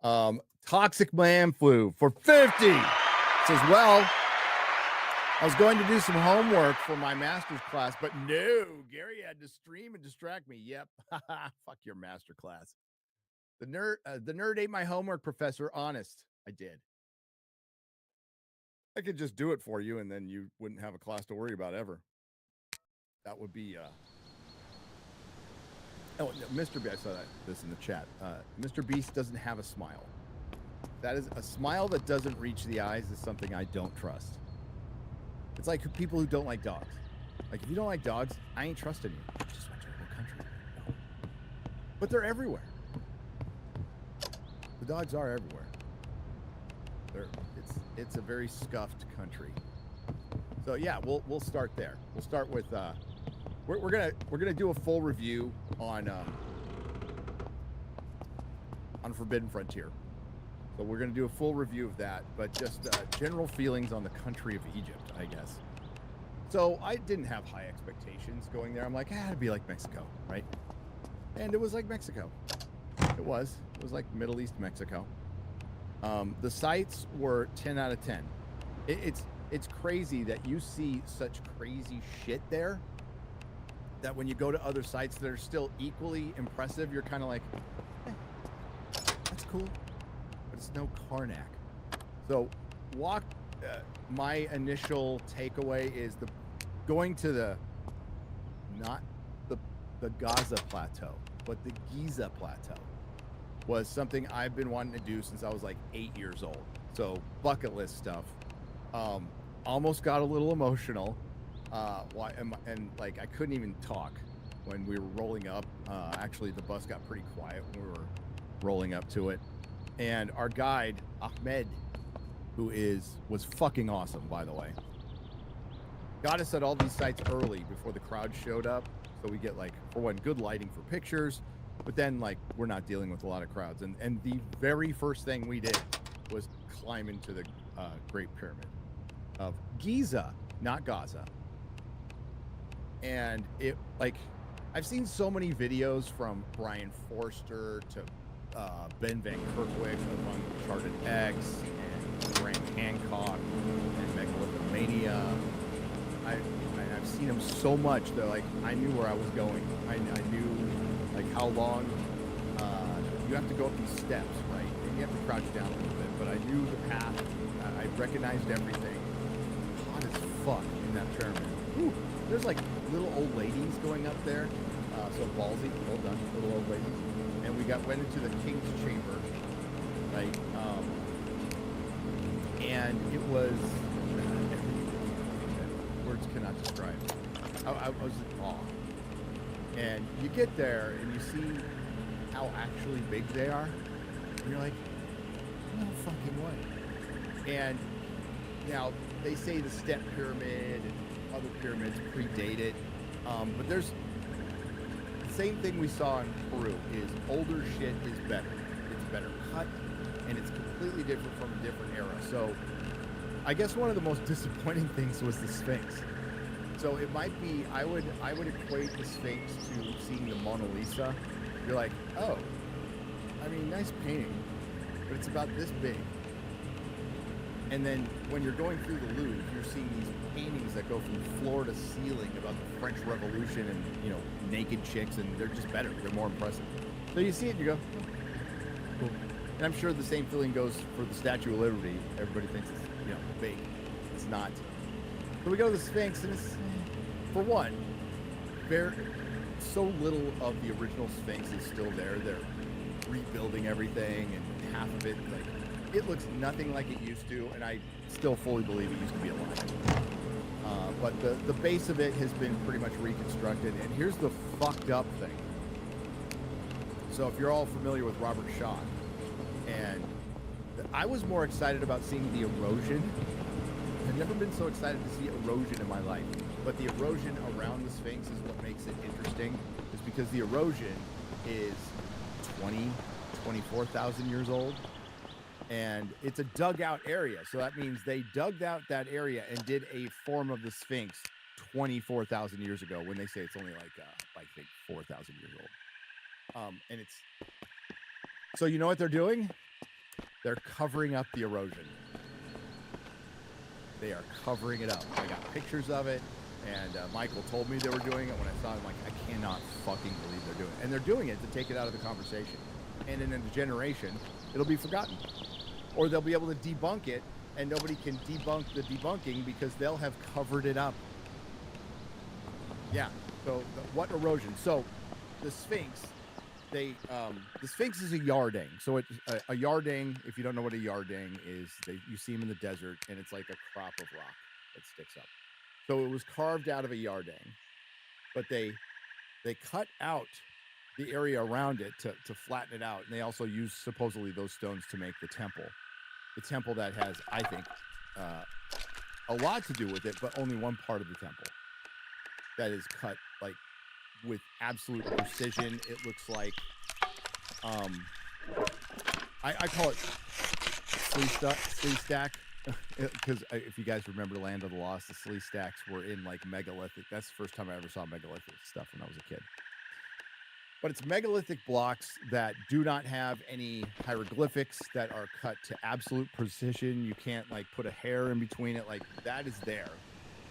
Toxic Man Flu for 50 says, well, I was going to do some homework for my master's class, but no, Gary had to stream and distract me. Yep. Fuck your master class. The nerd ate my homework, professor. Honest, I did. I could just do it for you, and then you wouldn't have a class to worry about ever. That would be. Oh, no, Mr. B, I saw this in the chat. Mr. Beast doesn't have a smile. That is a smile that doesn't reach the eyes is something I don't trust. It's like people who don't like dogs. Like, if you don't like dogs, I ain't trusting you. I just went to a whole country. No. But they're everywhere. The dogs are everywhere. It's a very scuffed country. So yeah, we'll start there. We'll start with we're gonna do a full review on Forbidden Frontier. So we're gonna do a full review of that, but just general feelings on the country of Egypt, I guess. So I didn't have high expectations going there. I'm like, it'd be like Mexico, right? And it was like Mexico. It was like Middle East Mexico. The sites were 10 out of 10. It's crazy that you see such crazy shit there that when you go to other sites that are still equally impressive, you're kind of like, that's cool, but it's no Karnak. So my initial takeaway is going to not the Gaza Plateau, but the Giza Plateau was something I've been wanting to do since I was like 8 years old. So bucket list stuff. Almost got a little emotional. And like I couldn't even talk when we were rolling up. Actually, the bus got pretty quiet when we were rolling up to it. And our guide, Ahmed, who was fucking awesome, by the way, got us at all these sites early before the crowd showed up. So we get, like, for one, good lighting for pictures, but then, like, we're not dealing with a lot of crowds. And the very first thing we did was climb into the Great Pyramid of Giza, not Gaza. And it, like, I've seen so many videos from Brian Forster to Ben Van Kerkwijk of Uncharted X and Graham Hancock and Megalithomania. I've seen them so much that, like, I knew where I was going. I knew, like, how long you have to go up these steps, right? And you have to crouch down a little bit, but I knew the path. I recognized everything. Hot as fuck in that pyramid. Whew. There's, like, little old ladies going up there. So ballsy, well done, little old ladies. And we went into the king's chamber, right? And it was words cannot describe. I was in awe. And you get there and you see how actually big they are, and you're like, no fucking way. And now they say the step pyramid and other pyramids predate it, but there's the same thing we saw in Peru is older shit is better. It's better cut, and it's completely different from a different era. So I guess one of the most disappointing things was the Sphinx. So it might be, I would equate the Sphinx to seeing the Mona Lisa. You're like, oh, I mean, nice painting, but it's about this big. And then when you're going through the Louvre, you're seeing these paintings that go from floor to ceiling about the French Revolution and, you know, naked chicks, and they're just better. They're more impressive. So you see it and you go, oh, cool. And I'm sure the same feeling goes for the Statue of Liberty. Everybody thinks it's, you know, big. It's not. So we go to the Sphinx, and it's, for one, so little of the original Sphinx is still there. They're rebuilding everything, and half of it, like, it looks nothing like it used to, and I still fully believe it used to be alive. But the base of it has been pretty much reconstructed, and here's the fucked up thing. So if you're all familiar with Robert Shaw, and I was more excited about seeing the erosion. I've never been so excited to see erosion in my life, but the erosion around the Sphinx is what makes it interesting, is because the erosion is 24,000 years old. And it's a dugout area. So that means they dug out that area and did a form of the Sphinx 24,000 years ago, when they say it's only like I think 4,000 years old. And it's, so you know what they're doing? They're covering up the erosion. They are covering it up. I got pictures of it, and Michael told me they were doing it. When I saw it, I'm like, I cannot fucking believe they're doing it. And they're doing it to take it out of the conversation. And in a generation, it'll be forgotten. Or they'll be able to debunk it, and nobody can debunk the debunking because they'll have covered it up. Yeah, so what erosion? So the Sphinx, the Sphinx is a yardang. So it's a yardang, if you don't know what a yardang is, you see them in the desert, and it's like a crop of rock that sticks up. So it was carved out of a yardang, but they cut out the area around it to flatten it out, and they also use supposedly those stones to make the temple that has, I think, a lot to do with it, but only one part of the temple that is cut like with absolute precision. It looks like I call it sleeve stack because if you guys remember Land of the Lost, the sleeve stacks were in like megalithic. That's the first time I ever saw megalithic stuff when I was a kid. But it's megalithic blocks that do not have any hieroglyphics, that are cut to absolute precision. You can't like put a hair in between it. Like, that is there.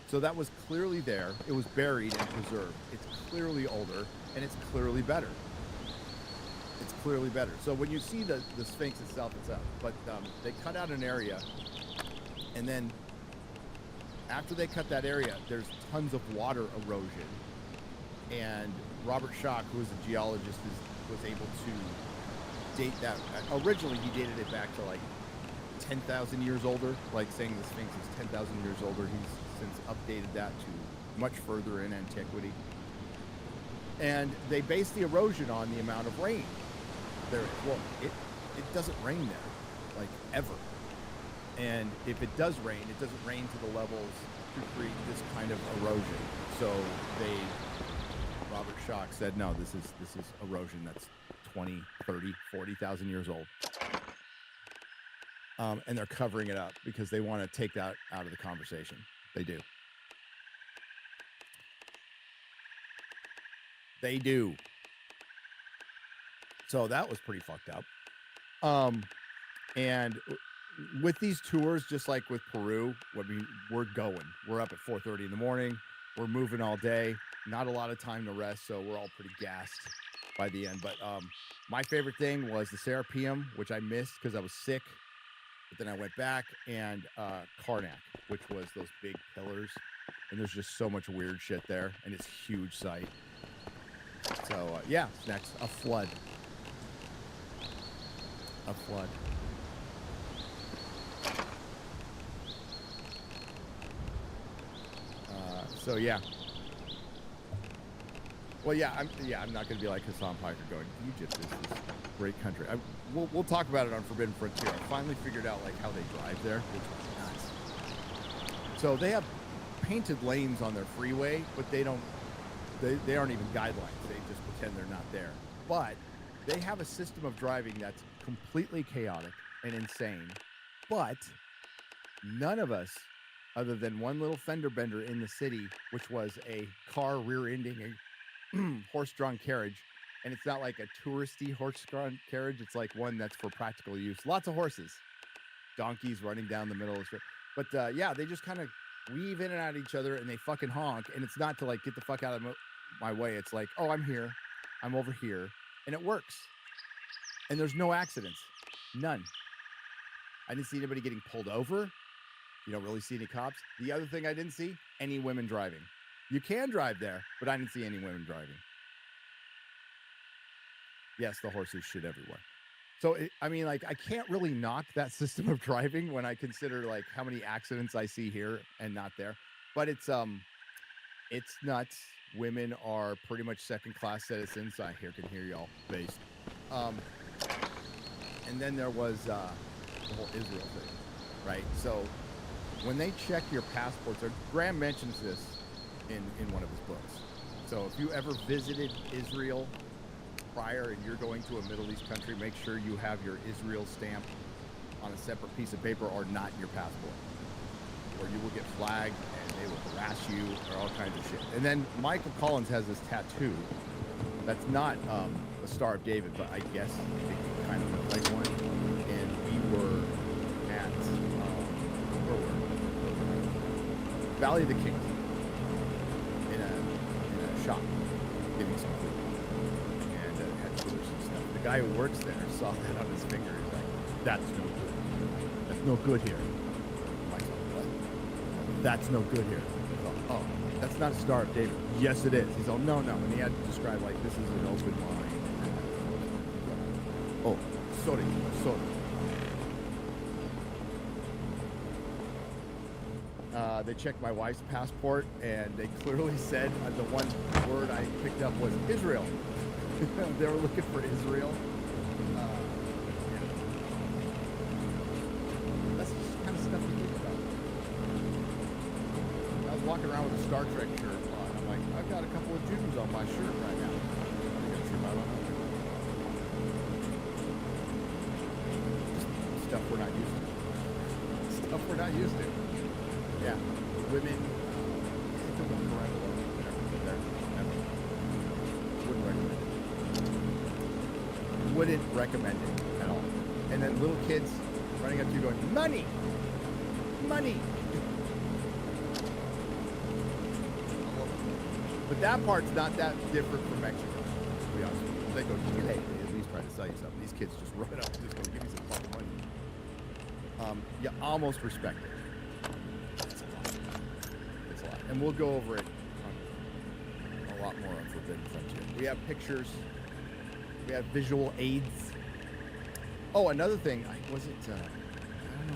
So that was clearly there. It was buried and preserved. It's clearly older, and it's clearly better. It's clearly better. So when you see the Sphinx itself, it's up. But they cut out an area, and then after they cut that area, there's tons of water erosion. And Robert Schoch, who is a geologist, was able to date that. Originally, he dated it back to like 10,000 years older, like saying the Sphinx is 10,000 years older. He's since updated that to much further in antiquity. And they base the erosion on the amount of rain there is. Well, it doesn't rain there, like, ever. And if it does rain, it doesn't rain to the levels to create this kind of erosion. So Robert Schoch said, no, this is erosion that's 20, 30, 40,000 years old. And they're covering it up because they want to take that out of the conversation. They do. They do. So that was pretty fucked up. And with these tours, just like with Peru, we're going. We're up at 4:30 in the morning. We're moving all day. Not a lot of time to rest, so we're all pretty gassed by the end. But my favorite thing was the Serapeum, which I missed because I was sick. But then I went back, and Karnak, which was those big pillars. And there's just so much weird shit there, and it's a huge site. So, yeah, next, a flood. A flood. So, yeah. Well, yeah, I'm not going to be like Hassan Piker going, Egypt is this great country. We'll talk about it on Forbidden Frontier. I finally figured out like how they drive there, which was nuts. So they have painted lanes on their freeway, but they aren't even guidelines. They just pretend they're not there. But they have a system of driving that's completely chaotic and insane. But none of us, other than one little fender bender in the city, which was a car rear-ending a horse-drawn carriage, and it's not like a touristy horse-drawn carriage. It's like one that's for practical use. Lots of horses, donkeys running down the middle of the street. But yeah, they just kind of weave in and out of each other, and they fucking honk. And it's not to like get the fuck out of my way. It's like, oh, I'm here, I'm over here, and it works. And there's no accidents, none. I didn't see anybody getting pulled over. You don't really see any cops. The other thing I didn't see, any women driving. You can drive there, but I didn't see any women driving. Yes, the horses shit everywhere. So, I mean, like, I can't really knock that system of driving when I consider, like, how many accidents I see here and not there. But it's nuts. Women are pretty much second-class citizens. I can hear y'all based. And then there was the whole Israel thing, right? So when they check your passports, Graham mentions this in one of his books. So if you ever visited Israel prior and you're going to a Middle East country, make sure you have your Israel stamp on a separate piece of paper or not in your passport, or you will get flagged and they will harass you or all kinds of shit. And then Michael Collins has this tattoo that's not a Star of David, but I guess it kind of looks like one. And we were Valley of the Kings in a shop getting some food and had coolers and stuff. The guy who works there saw that on his finger. He's like, "That's no good. That's no good here." I'm like, "What? That's no good here." I thought, "Oh, that's not a Star of David." "Yes, it is." He's all, "No, no," and he had to describe like this is an open line. Oh, soda. They checked my wife's passport, and they clearly said the one word I picked up was Israel. They were looking for Israel. Yeah. That's the kind of stuff you think about. I was walking around with a Star Trek shirt on. I'm like, I've got a couple of Jews on my shirt right now. Are they gonna shoot my own? Stuff we're not used to. Stuff we're not used to. Yeah, women don't walk around alone. Wouldn't recommend it at all. And then little kids running up to you going, "Money! Money!" But that part's not that different from Mexico, to be honest with you. They go, "Hey," they at least try to sell you something. These kids just run up and just go, "Give me some fucking money." You almost respect it. And we'll go over it a lot more on Forbidden Frontier. We have pictures. We have visual aids. Oh, another thing. I don't know if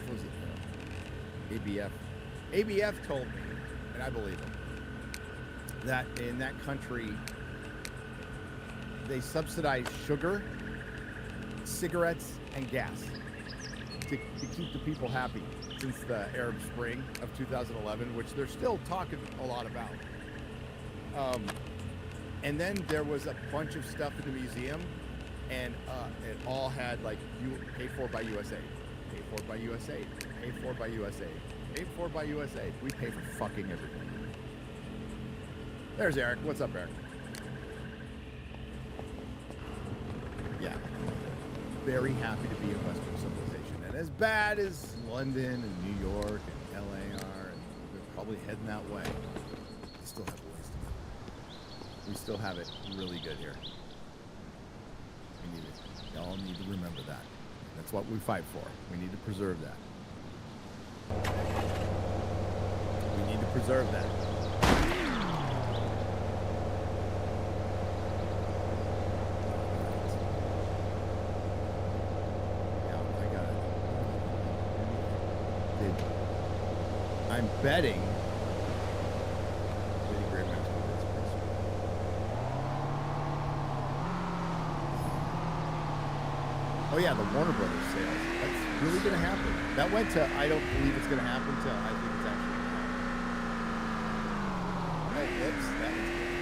it was ABF. ABF told me, and I believe him, that in that country, they subsidize sugar, cigarettes, and gas to keep the people happy. Since the Arab Spring of 2011, which they're still talking a lot about. And then there was a bunch of stuff in the museum, and it all had like, you paid for by USA, paid for by USA, paid for by USA, paid for by USA. We pay for fucking everything. There's Eric. What's up, Eric? Yeah. Very happy to be in Western civilization. And as bad as London and New York and LA are, and they're probably heading that way, we still have a ways to go. We still have it really good here. We need it. Y'all need to remember that. That's what we fight for. We need to preserve that. We need to preserve that. I'm betting. Oh yeah, the Warner Brothers sales. That's really going to happen. That went to, I don't believe it's going to happen to, I think it's actually going to happen. Oh, whoops, that was good.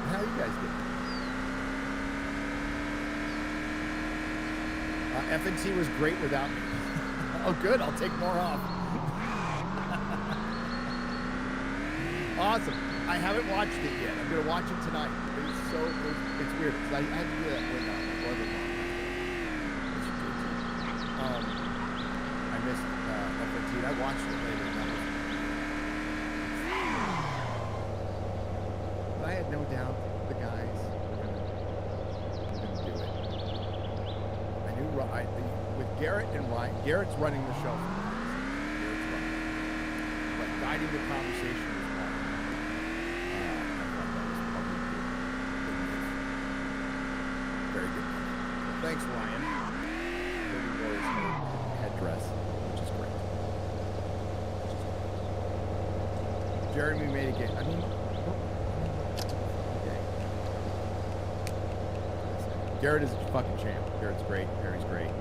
How you guys doing? FNT was great without me. Oh, good. I'll take more off. Awesome. I haven't watched it yet. I'm going to watch it tonight. It's weird because I had to do that when my brother-in-law. I missed FNT. I watched it later. But I had no doubt the guys were going to do it. With Garrett and Ryan, Garrett's running the show. Garrett's running, but guiding the conversation is Ryan. I thought that was probably good. Very good. Thanks, Ryan. Dirty Warriors headdress, which is great. Jeremy made a game. I mean, okay. Garrett is a fucking champ. Garrett's great. Harry's great.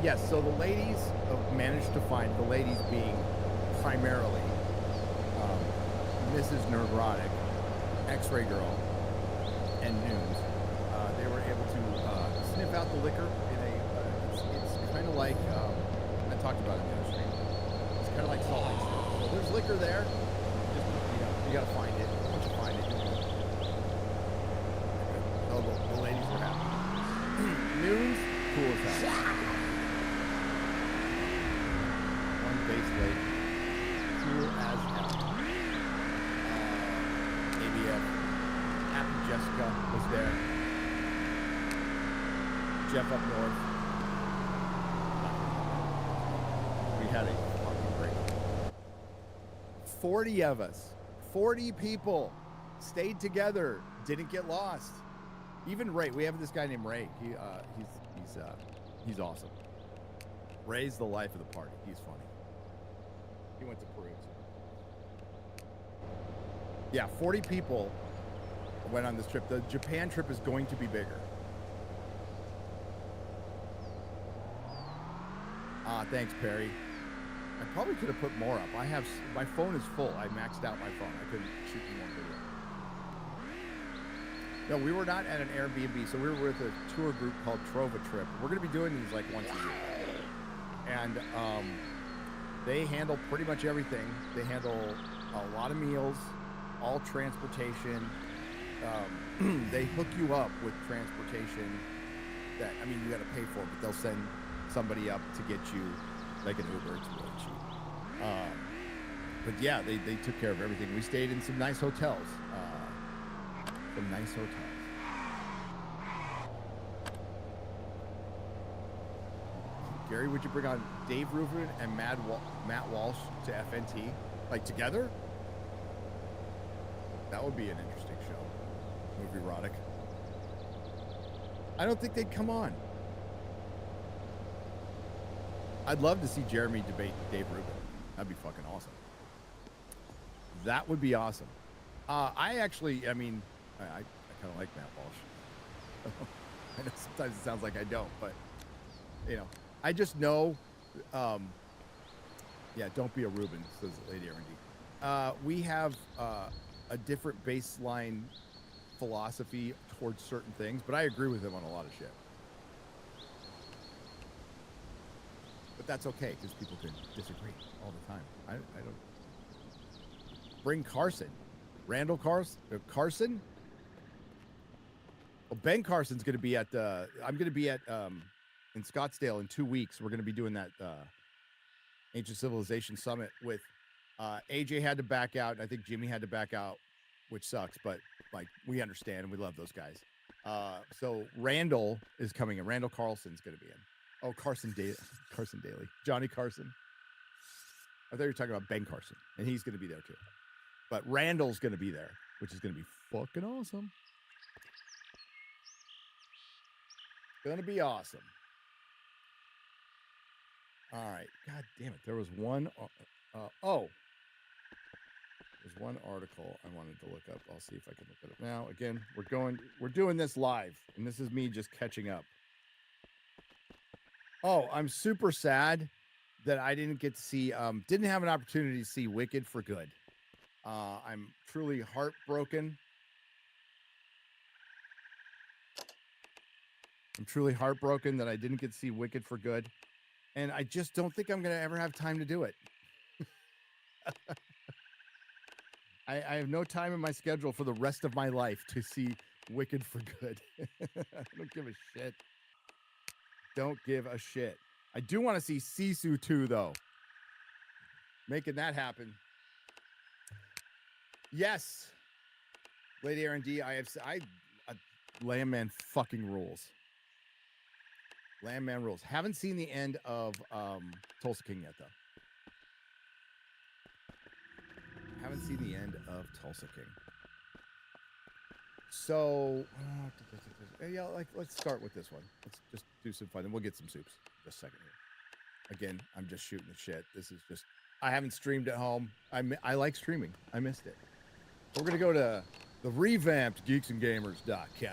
Yes, so the ladies managed to find, the ladies being primarily Mrs. Nerdrotic, X-Ray Girl, and Noons. They were able to sniff out the liquor in a, it's kind of like, I talked about it in the other stream. It's kind of like Salt Lake City. So there's liquor there, just, you gotta find it. Once you find it, the ladies were happy. Noons, cool as hell. One base lady, cool as hell. ABF, Happy Jessica was there. Jeff up north. We had a fucking great 40 of us, 40 people stayed together, didn't get lost. Even Ray, we have this guy named Ray. He's awesome. Ray's the life of the party. He's funny. He went to Peru. Yeah, 40 people went on this trip. The Japan trip is going to be bigger. Thanks, Perry. I probably could have put more up. My phone is full. I maxed out my phone. I couldn't shoot you one video. No, we were not at an Airbnb, so we were with a tour group called Trova Trip. We're going to be doing these like once a year. And they handle pretty much everything. They handle a lot of meals, all transportation. They hook you up with transportation that, I mean, you got to pay for, but they'll send somebody up to get you like an Uber. It's really cheap. But yeah, they took care of everything. We stayed in some nice hotels. Gary, would you bring on Dave Rubin and Matt Walsh to FNT? Like together? That would be an interesting show. Movie erotic. I don't think they'd come on. I'd love to see Jeremy debate Dave Rubin. That'd be fucking awesome. That would be awesome. I kind of like Matt Walsh. I know sometimes it sounds like I don't, but you know, I just know. Yeah, don't be a Reuben, says Lady R&D. We have a different baseline philosophy towards certain things, but I agree with him on a lot of shit. But that's okay, because people can disagree all the time. I don't. Bring Carson. Randall Carson? Well, Ben Carson's going to be at I'm going to be at in Scottsdale in 2 weeks. We're going to be doing that Ancient Civilization Summit with AJ had to back out. And I think Jimmy had to back out, which sucks, but like we understand and we love those guys. So Randall is coming in. Randall Carlson's going to be in. Oh, Carson Daly. Johnny Carson. I thought you were talking about Ben Carson, and he's going to be there too. But Randall's going to be there, which is going to be fucking awesome. Going to be awesome. All right. God damn it. There was one. There's one article I wanted to look up. I'll see if I can look it up now. Again, we're doing this live, and this is me just catching up. Oh, I'm super sad that I didn't get to see, didn't have an opportunity to see Wicked for Good. I'm truly heartbroken. I'm truly heartbroken that I didn't get to see Wicked for Good. And I just don't think I'm going to ever have time to do it. I have no time in my schedule for the rest of my life to see Wicked for Good. I don't give a shit. Don't give a shit. I do want to see Sisu 2, though. Making that happen. Yes. Lady R&D, Landman fucking rules. Landman rules. Haven't seen the end of Tulsa King yet, though. Haven't seen the end of Tulsa King. So, yeah, let's start with this one. Let's just do some fun, and we'll get some soups. Just a second here. Again, I'm just shooting the shit. This is just, I haven't streamed at home. I like streaming. I missed it. We're going to go to the revamped geeksandgamers.com.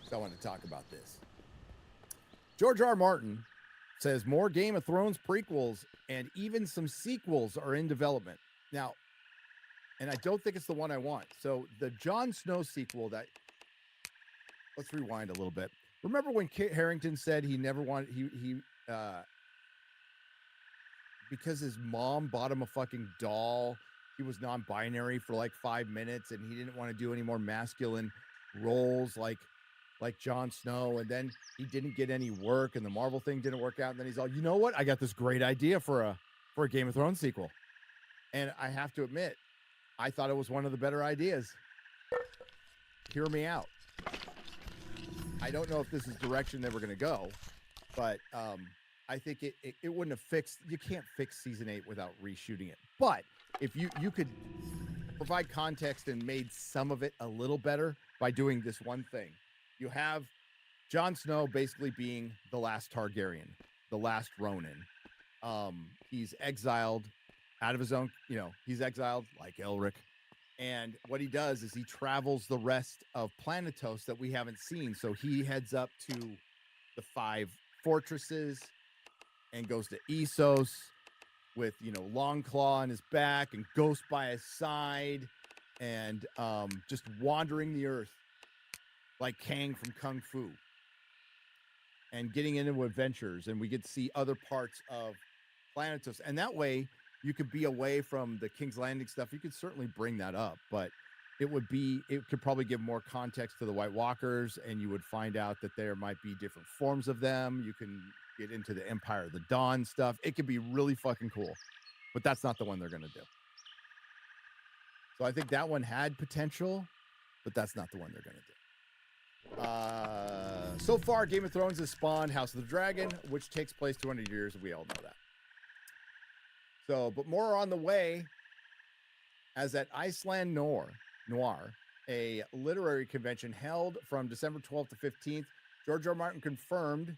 So I want to talk about this. George R. Martin says more Game of Thrones prequels and even some sequels are in development. Now, and I don't think it's the one I want. So the Jon Snow sequel that, let's rewind a little bit. Remember when Kit Harington said he never wanted, because his mom bought him a fucking doll he was non-binary for like 5 minutes, and he didn't want to do any more masculine roles like Jon Snow, and then he didn't get any work, and the Marvel thing didn't work out, and then he's all, you know what? I got this great idea for a Game of Thrones sequel. And I have to admit, I thought it was one of the better ideas. Hear me out. I don't know if this is the direction that we're going to go, but I think it wouldn't have fixed. You can't fix season 8 without reshooting it. But if you could provide context and made some of it a little better by doing this one thing, you have Jon Snow basically being the last Targaryen, the last Ronin. He's exiled out of his own, he's exiled like Elric. And what he does is he travels the rest of Planetos that we haven't seen. So he heads up to the 5 fortresses and goes to Essos with, Longclaw on his back and Ghost by his side, and just wandering the earth like Kang from Kung Fu and getting into adventures. And we get to see other parts of Planetos. And that way you could be away from the King's Landing stuff. You could certainly bring that up, but it could probably give more context to the White Walkers, and you would find out that there might be different forms of them. You can get into the Empire of the Dawn stuff. It could be really fucking cool, but that's not the one they're going to do. So I think that one had potential, but that's not the one they're going to do. So far, Game of Thrones has spawned House of the Dragon, which takes place 200 years. We all know that. So, but more on the way, as at Iceland Noir, a literary convention held from December 12th to 15th, George R. R. Martin confirmed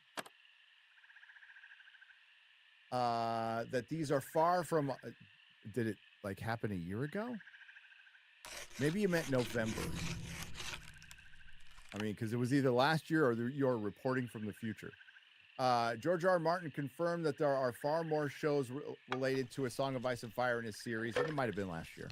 that these are far from. Did it like happen a year ago? Maybe you meant November. I mean, because it was either last year or you're reporting from the future. George R. R. Martin confirmed that there are far more shows related to A Song of Ice and Fire in his series, and it might have been last year,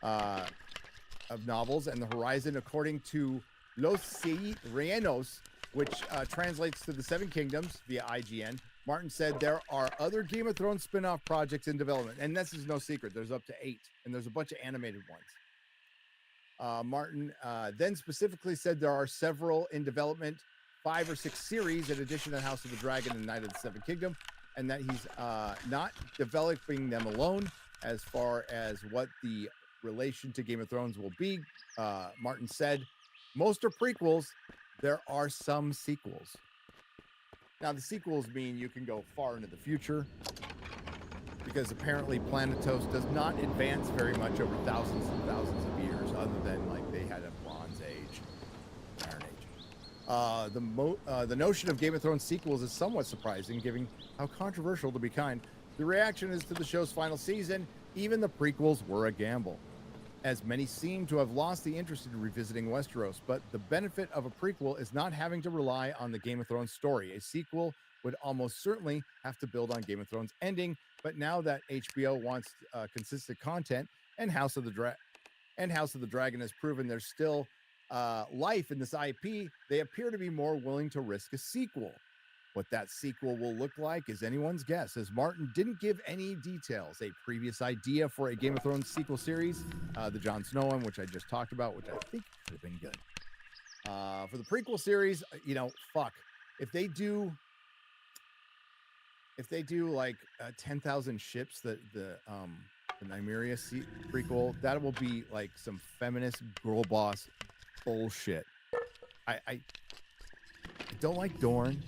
of novels and the horizon, according to Los Reinos, which translates to the Seven Kingdoms via IGN. Martin said there are other Game of Thrones spin-off projects in development, and this is no secret. There's up to 8, and there's a bunch of animated ones. Martin then specifically said there are several in development, 5 or 6 series in addition to House of the Dragon and Knight of the Seven Kingdom, and that he's not developing them alone. As far as what the relation to Game of Thrones will be, Martin said, most are prequels. There are some sequels. Now, the sequels mean you can go far into the future, because apparently Planetos does not advance very much over thousands and thousands of years, other than like they had a Bronze Age, Iron Age. The notion of Game of Thrones sequels is somewhat surprising, given how controversial, to be kind, the reaction is to the show's final season. Even the prequels were a gamble, as many seem to have lost the interest in revisiting Westeros. But the benefit of a prequel is not having to rely on the Game of Thrones story. A sequel would almost certainly have to build on Game of Thrones ending, but now that HBO wants consistent content, and House of the Dragon has proven there's still life in this IP, they appear to be more willing to risk a sequel. What that sequel will look like is anyone's guess, as Martin didn't give any details. A previous idea for a Game of Thrones sequel series, the Jon Snow one, which I just talked about, which I think could have been good. For the prequel series, fuck. If they do like 10,000 ships, the Nymeria prequel, that will be like some feminist girl boss bullshit. I don't like Dorne.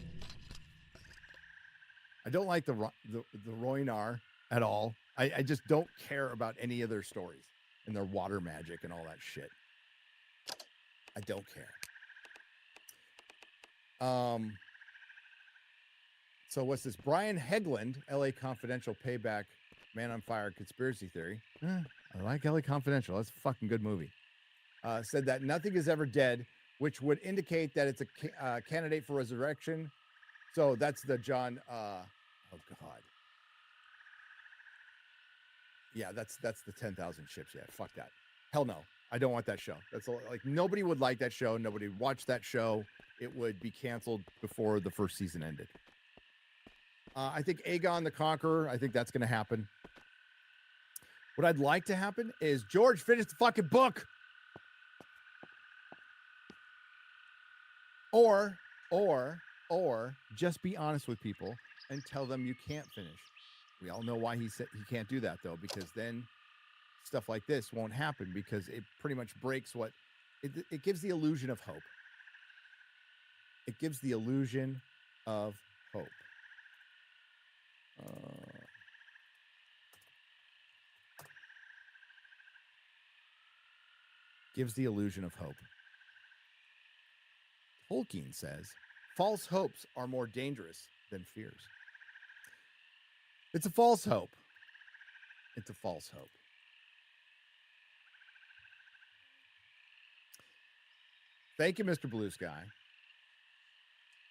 I don't like the Rhoynar at all. I just don't care about any of their stories and their water magic and all that shit. I don't care. So what's this? Brian Hegland, LA Confidential payback, Man on Fire conspiracy theory. I like LA Confidential. That's a fucking good movie. Said that nothing is ever dead, which would indicate that it's a candidate for resurrection. So that's the John. Oh God. Yeah, that's the 10,000 ships. Yeah, fuck that. Hell no. I don't want that show. That's like nobody would like that show. Nobody would watch that show. It would be canceled before the first season ended. I think Aegon the Conqueror, I think that's going to happen. What I'd like to happen is George finish the fucking book. Or just be honest with people and tell them you can't finish. We all know why he said he can't do that, though, because then stuff like this won't happen, because it pretty much breaks what it gives the illusion of hope. It gives the illusion of hope. Gives the illusion of hope. Tolkien says, false hopes are more dangerous than fears. It's a false hope. It's a false hope. Thank you, Mr. Blue Sky.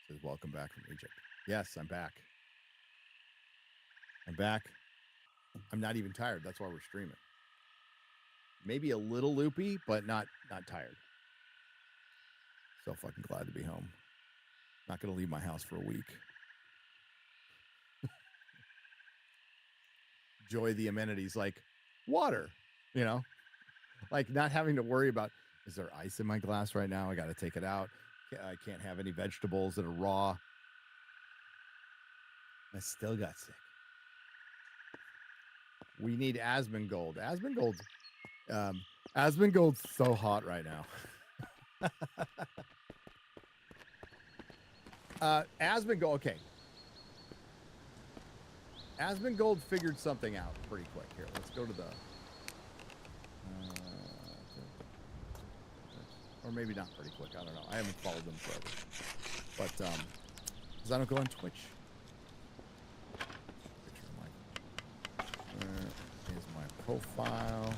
Says, welcome back from Egypt. Yes, I'm back. I'm back. I'm not even tired. That's why we're streaming. Maybe a little loopy, but not tired. So fucking glad to be home. Not going to leave my house for a week. Enjoy the amenities like water, you know, like not having to worry about, is there ice in my glass right now? I got to take it out. I can't have any vegetables that are raw. I still got sick. We need Asmongold. Asmongold's so hot right now. Asmongold, okay. Asmongold figured something out pretty quick. Here, let's go to the... or maybe not pretty quick. I don't know. I haven't followed them forever. But, because I don't go on Twitch. Picture of my... here's my profile.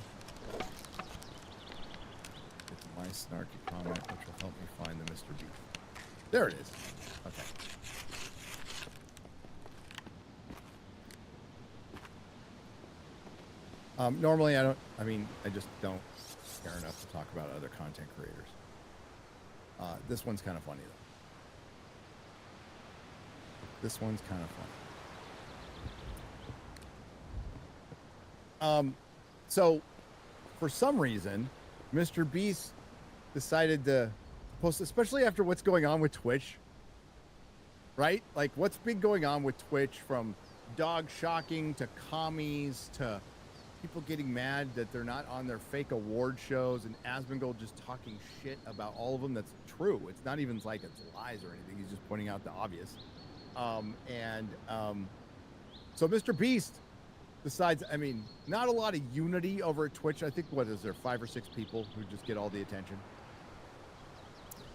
It's my snarky comment, which will help me find the Mr. Beast. There it is. Okay. Normally I just don't care enough to talk about other content creators. This one's kind of funny though. This one's kind of funny. So for some reason, Mr. Beast decided to post, especially after what's going on with Twitch, right? Like what's been going on with Twitch, from dog shocking to commies to people getting mad that they're not on their fake award shows, and Asmongold just talking shit about all of them. That's true. It's not even like it's lies or anything. He's just pointing out the obvious. So Mr. Beast decides, I mean, not a lot of unity over at Twitch. I think, what is there, 5 or 6 people who just get all the attention?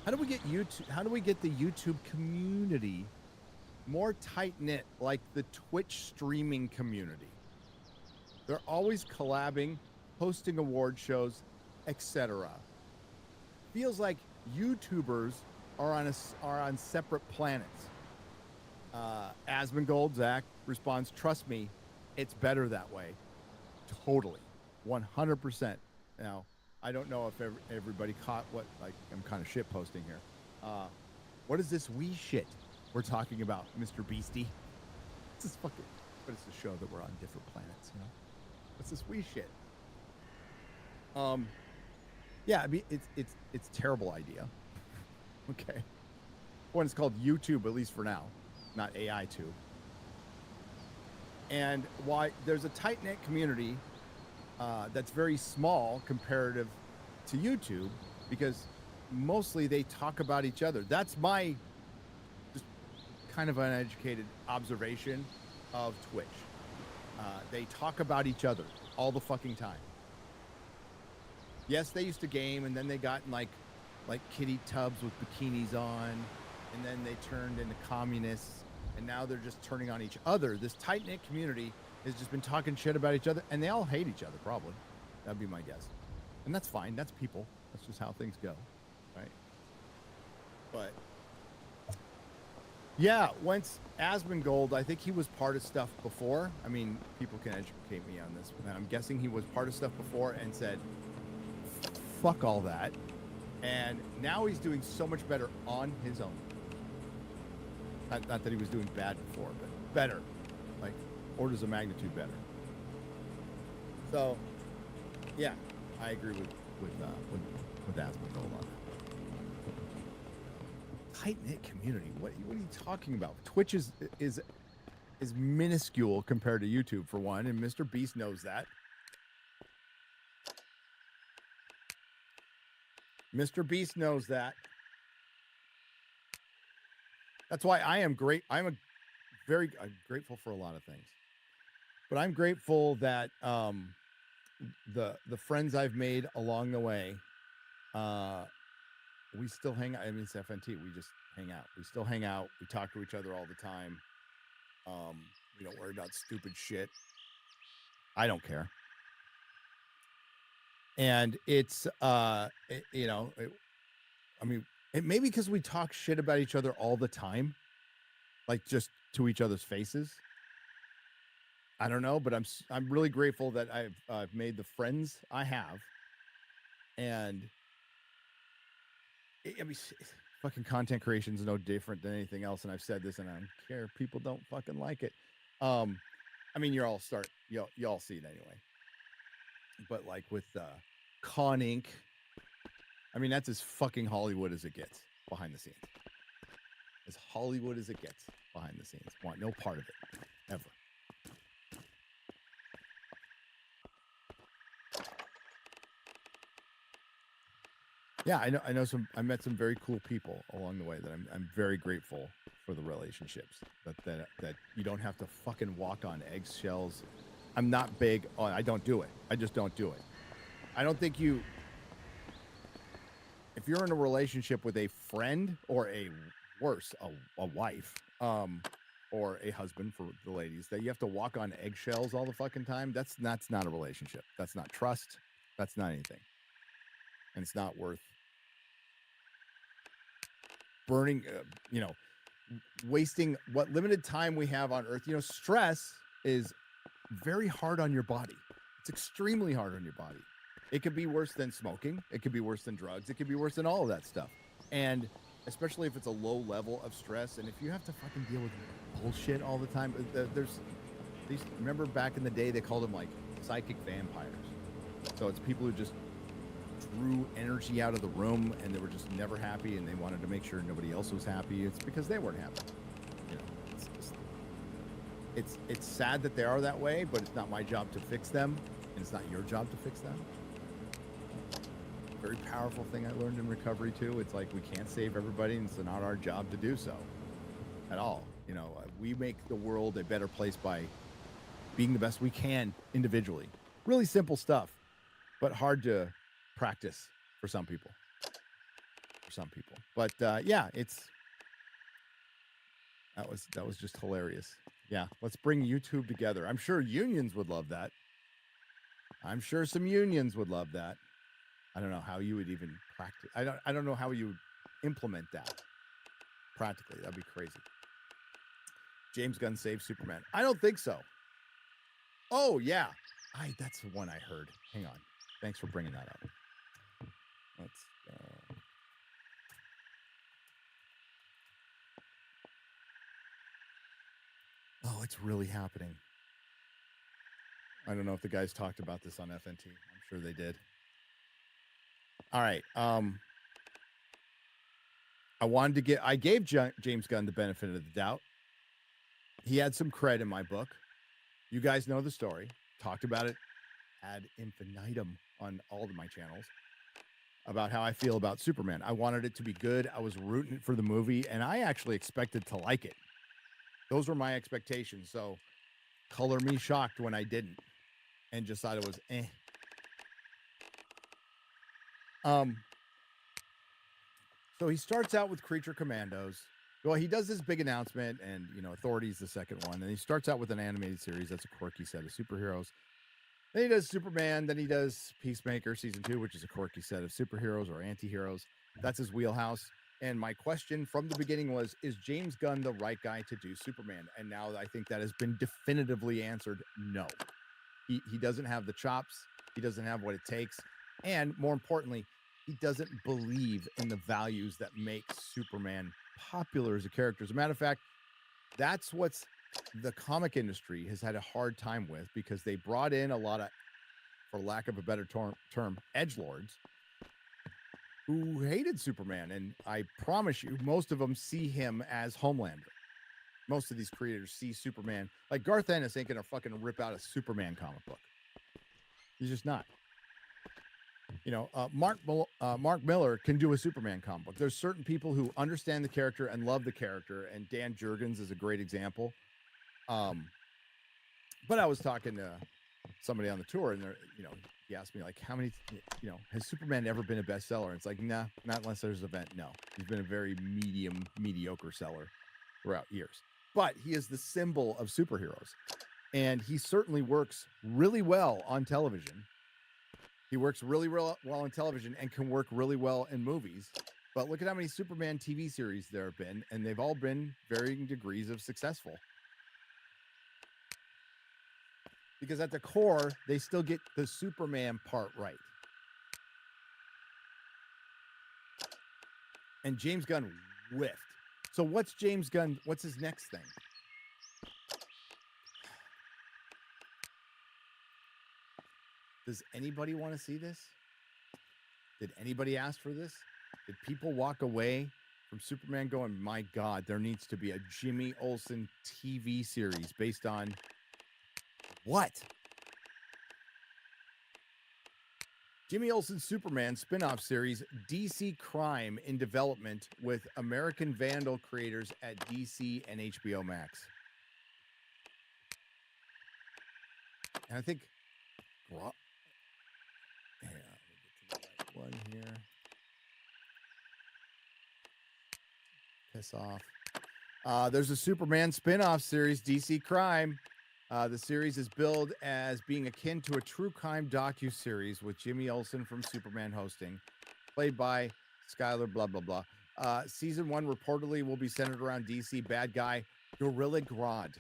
How do we get YouTube? How do we get the YouTube community more tight-knit like the Twitch streaming community? They're always collabing, hosting award shows, etc. Feels like YouTubers are on separate planets. Asmongold, Zach, responds, trust me, it's better that way. Totally. 100%. Now, I don't know if everybody caught what, like, I'm kind of shit posting here. What is this wee shit we're talking about, Mr. Beastie? It's this fucking, but it's to show that we're on different planets, you know? What's this wee shit? Yeah, I mean, it's a terrible idea. Okay. One is called YouTube, at least for now, not AI tube. And why there's a tight-knit community that's very small comparative to YouTube, because mostly they talk about each other. That's my just kind of uneducated observation of Twitch. They talk about each other all the fucking time. Yes, they used to game, and then they got in like kitty tubs with bikinis on, and then they turned into communists, and now they're just turning on each other. This tight-knit community has just been talking shit about each other, and they all hate each other, probably. That'd be my guess. And that's fine. That's people. That's just how things go, right? But yeah, once Asmongold, I think he was part of stuff before. I mean, people can educate me on this. I'm guessing he was part of stuff before and said, fuck all that. And now he's doing so much better on his own. Not that he was doing bad before, but better. Like, orders of magnitude better. So, yeah, I agree with Asmongold on that. Tight knit community. What are you talking about? Twitch is minuscule compared to YouTube for one, and Mr. Beast knows that. Mr. Beast knows that. That's why I am great. I'm grateful for a lot of things, but I'm grateful that the friends I've made along the way, we still hang out. I mean, it's FNT. We just hang out. We still hang out. We talk to each other all the time. We don't worry about stupid shit. I don't care. And it's I mean, it may be because we talk shit about each other all the time, like just to each other's faces. I don't know, but I'm really grateful that I've made the friends I have, and I mean, fucking content creation is no different than anything else, and I've said this, and I don't care. People don't fucking like it. I mean, y'all see it anyway. But like with Con Inc., I mean, that's as fucking Hollywood as it gets behind the scenes. As Hollywood as it gets behind the scenes. Want no part of it, ever. Yeah, I know I met some very cool people along the way that I'm very grateful for the relationships that you don't have to fucking walk on eggshells. I'm not big on, I don't do it. I just don't do it. I don't think if you're in a relationship with a friend or a wife, or a husband for the ladies, that you have to walk on eggshells all the fucking time, that's not a relationship. That's not trust. That's not anything. And it's not worth burning, wasting what limited time we have on earth. Stress is very hard on your body. It's extremely hard on your body. It could be worse than smoking. It could be worse than drugs. It could be worse than all of that stuff. And especially if it's a low level of stress, and if you have to fucking deal with bullshit all the time. There's these, remember back in the day, they called them like psychic vampires. So it's people who just drew energy out of the room, and they were just never happy, and they wanted to make sure nobody else was happy. It's because they weren't happy. It's sad that they are that way, but it's not my job to fix them, and it's not your job to fix them. Very powerful thing I learned in recovery too. It's like we can't save everybody, and it's not our job to do so at all. We make the world a better place by being the best we can individually. Really simple stuff, but hard to practice for some people. But yeah, that was just hilarious. Yeah, let's bring YouTube together. I'm sure unions would love that. I'm sure some unions would love that. I don't know how you would even practice. I don't know how you would implement that practically. That'd be crazy. James Gunn saves Superman. I don't think so. Oh yeah, that's the one I heard. Hang on. Thanks for bringing that up. Let's. Oh, it's really happening. I don't know if the guys talked about this on FNT. I'm sure they did. All right. I gave James Gunn the benefit of the doubt. He had some cred in my book. You guys know the story. Talked about it ad infinitum on all of my channels about how I feel about Superman. I wanted it to be good. I was rooting for the movie, and I actually expected to like it. Those were my expectations. So color me shocked when I didn't and just thought it was eh. So he starts out with Creature Commandos. Well, he does this big announcement, and Authority's the second one. And he starts out with an animated series. That's a quirky set of superheroes. Then he does Superman. Then he does Peacemaker Season 2, which is a quirky set of superheroes or anti-heroes. That's his wheelhouse. And my question from the beginning was, is James Gunn the right guy to do Superman? And now I think that has been definitively answered no. He doesn't have the chops. He doesn't have what it takes. And more importantly, he doesn't believe in the values that make Superman popular as a character. As a matter of fact, that's what's the comic industry has had a hard time with, because they brought in a lot of for lack of a better term, edgelords who hated Superman. And I promise you, most of them see him as Homelander. Most of these creators see Superman. Like Garth Ennis ain't going to fucking rip out a Superman comic book. He's just not. You know, Mark Miller can do a Superman comic book. There's certain people who understand the character and love the character, and Dan Jurgens is a great example. But I was talking to somebody on the tour, and he asked me, like, how many, has Superman ever been a bestseller? And it's like, nah, not unless there's an event. No, he's been a very mediocre seller throughout years. But he is the symbol of superheroes, and he certainly works really well on television. He works really well on television and can work really well in movies. But look at how many Superman TV series there have been, and they've all been varying degrees of successful. Because at the core, they still get the Superman part right. And James Gunn whiffed. So what's James Gunn? What's his next thing? Does anybody want to see this? Did anybody ask for this? Did people walk away from Superman going, my God, there needs to be a Jimmy Olsen TV series based on what? Jimmy Olsen's Superman spin-off series, DC Crime, in development with American Vandal creators at DC and HBO Max. And I think, yeah, let me get to the right one here. Piss off. There's a Superman spin-off series, DC Crime. The series is billed as being akin to a true crime docu-series with Jimmy Olsen from Superman hosting, played by Skylar blah, blah, blah. Season 1 reportedly will be centered around DC bad guy Gorilla Grodd,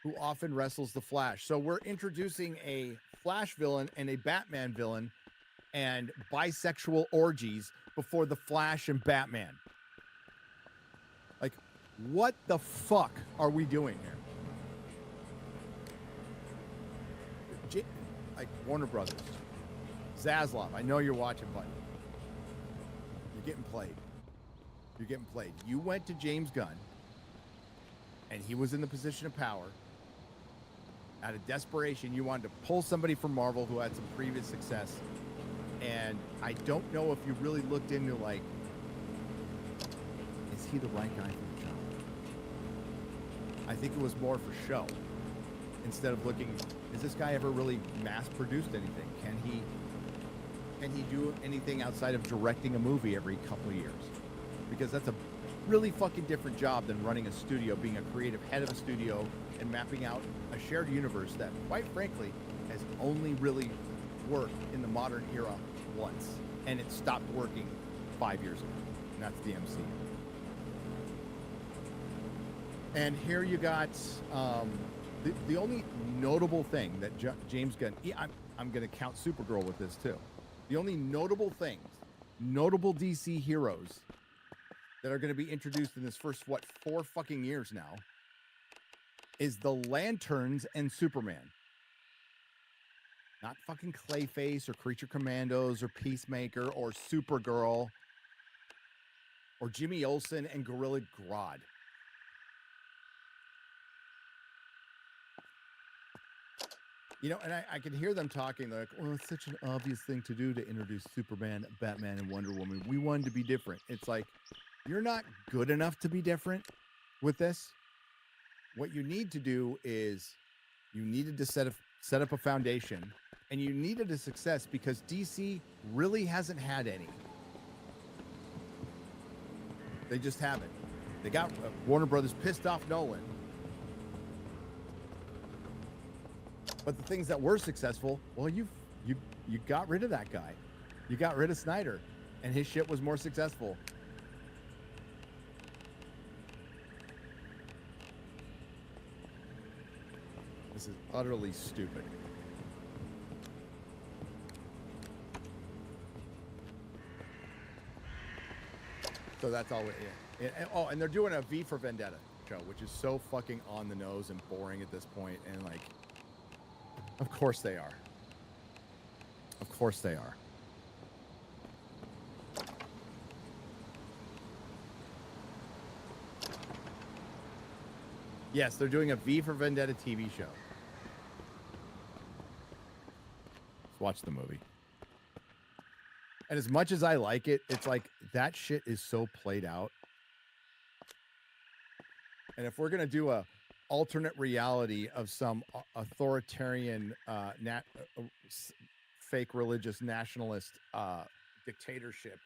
who often wrestles the Flash. So we're introducing a Flash villain and a Batman villain and bisexual orgies before the Flash and Batman. Like, what the fuck are we doing here? Like Warner Brothers, Zaslav, I know you're watching, but you're getting played. You're getting played. You went to James Gunn, and he was in the position of power. Out of desperation, you wanted to pull somebody from Marvel who had some previous success. And I don't know if you really looked into, like, is he the right guy for the job? I think it was more for show. Instead of looking, has this guy ever really mass-produced anything? Can he do anything outside of directing a movie every couple of years? Because that's a really fucking different job than running a studio, being a creative head of a studio, and mapping out a shared universe that, quite frankly, has only really worked in the modern era once. And it stopped working 5 years ago. And that's the MCU. And here you got the only notable thing that James Gunn, I'm going to count Supergirl with this too. The only notable things, notable DC heroes that are going to be introduced in this first, 4 fucking years now, is the Lanterns and Superman. Not fucking Clayface or Creature Commandos or Peacemaker or Supergirl or Jimmy Olsen and Gorilla Grodd. You know, and I can hear them talking. They're like, well, it's such an obvious thing to do to introduce Superman, Batman, and Wonder Woman. We wanted to be different. It's like, you're not good enough to be different with this. What you need to do is you needed to set up a foundation, and you needed a success because DC really hasn't had any. They just haven't. They got Warner Brothers pissed off Nolan. But the things that were successful, well, you got rid of that guy. You got rid of Snyder, and his shit was more successful. This is utterly stupid. So that's all. Oh, and they're doing a V for Vendetta show, which is so fucking on the nose and boring at this point, and like, Of course they are. Of course they are. Yes, they're doing a V for Vendetta TV show. Let's watch the movie. And as much as I like it, it's like that shit is so played out. And if we're going to do a alternate reality of some authoritarian fake religious nationalist dictatorship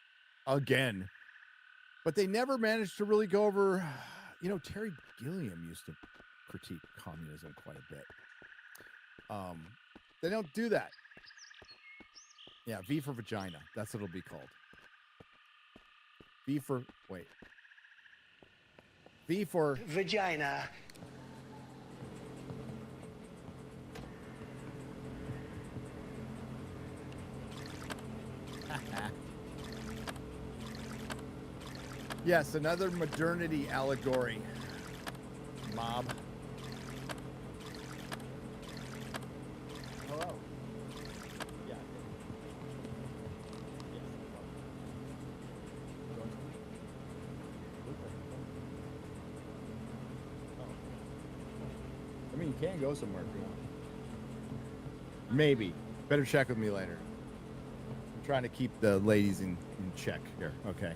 again, but they never managed to really go over, you know, Terry Gilliam used to critique communism quite a bit. They don't do that. Yeah, V for vagina. That's what it'll be called. V for, wait. V for vagina. Yes, another modernity allegory. Mob. Hello. Yeah. Yes. I mean, you can go somewhere if you want. Maybe. Better check with me later. I'm trying to keep the ladies in check here. Okay.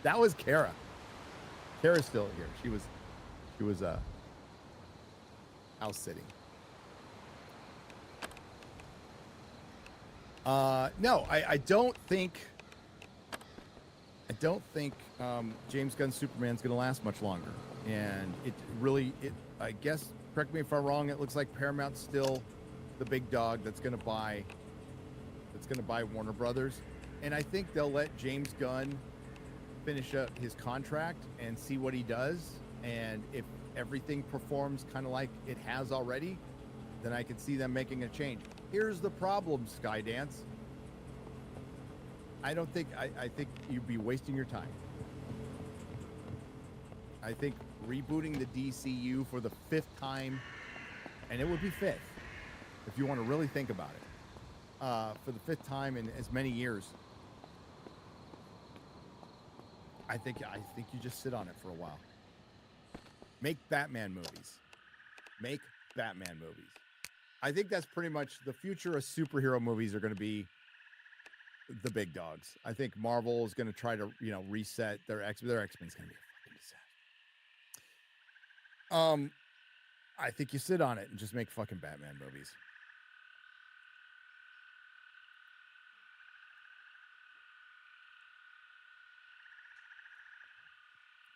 That was Kara. Kara's still here. She was house sitting. No, I don't think James Gunn's Superman's gonna last much longer. And I guess, correct me if I'm wrong, it looks like Paramount's still the big dog that's gonna buy Warner Brothers. And I think they'll let James Gunn finish up his contract and see what he does. And if everything performs kind of like it has already, then I can see them making a change. Here's the problem, Skydance. I think you'd be wasting your time. I think rebooting the DCU for the 5th time, and it would be 5th, if you want to really think about it, for the 5th time in as many years. I think you just sit on it for a while. Make Batman movies. Make Batman movies. I think that's pretty much the future of superhero movies are going to be the big dogs. I think Marvel is going to try to, reset their X-Men's going to be a fucking disaster. I think you sit on it and just make fucking Batman movies.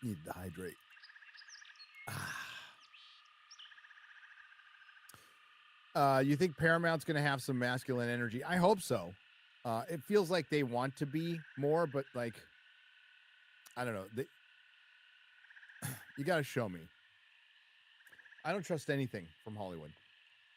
Need to hydrate. You think Paramount's going to have some masculine energy? I hope so. It feels like they want to be more, but like, I don't know. You got to show me. I don't trust anything from Hollywood.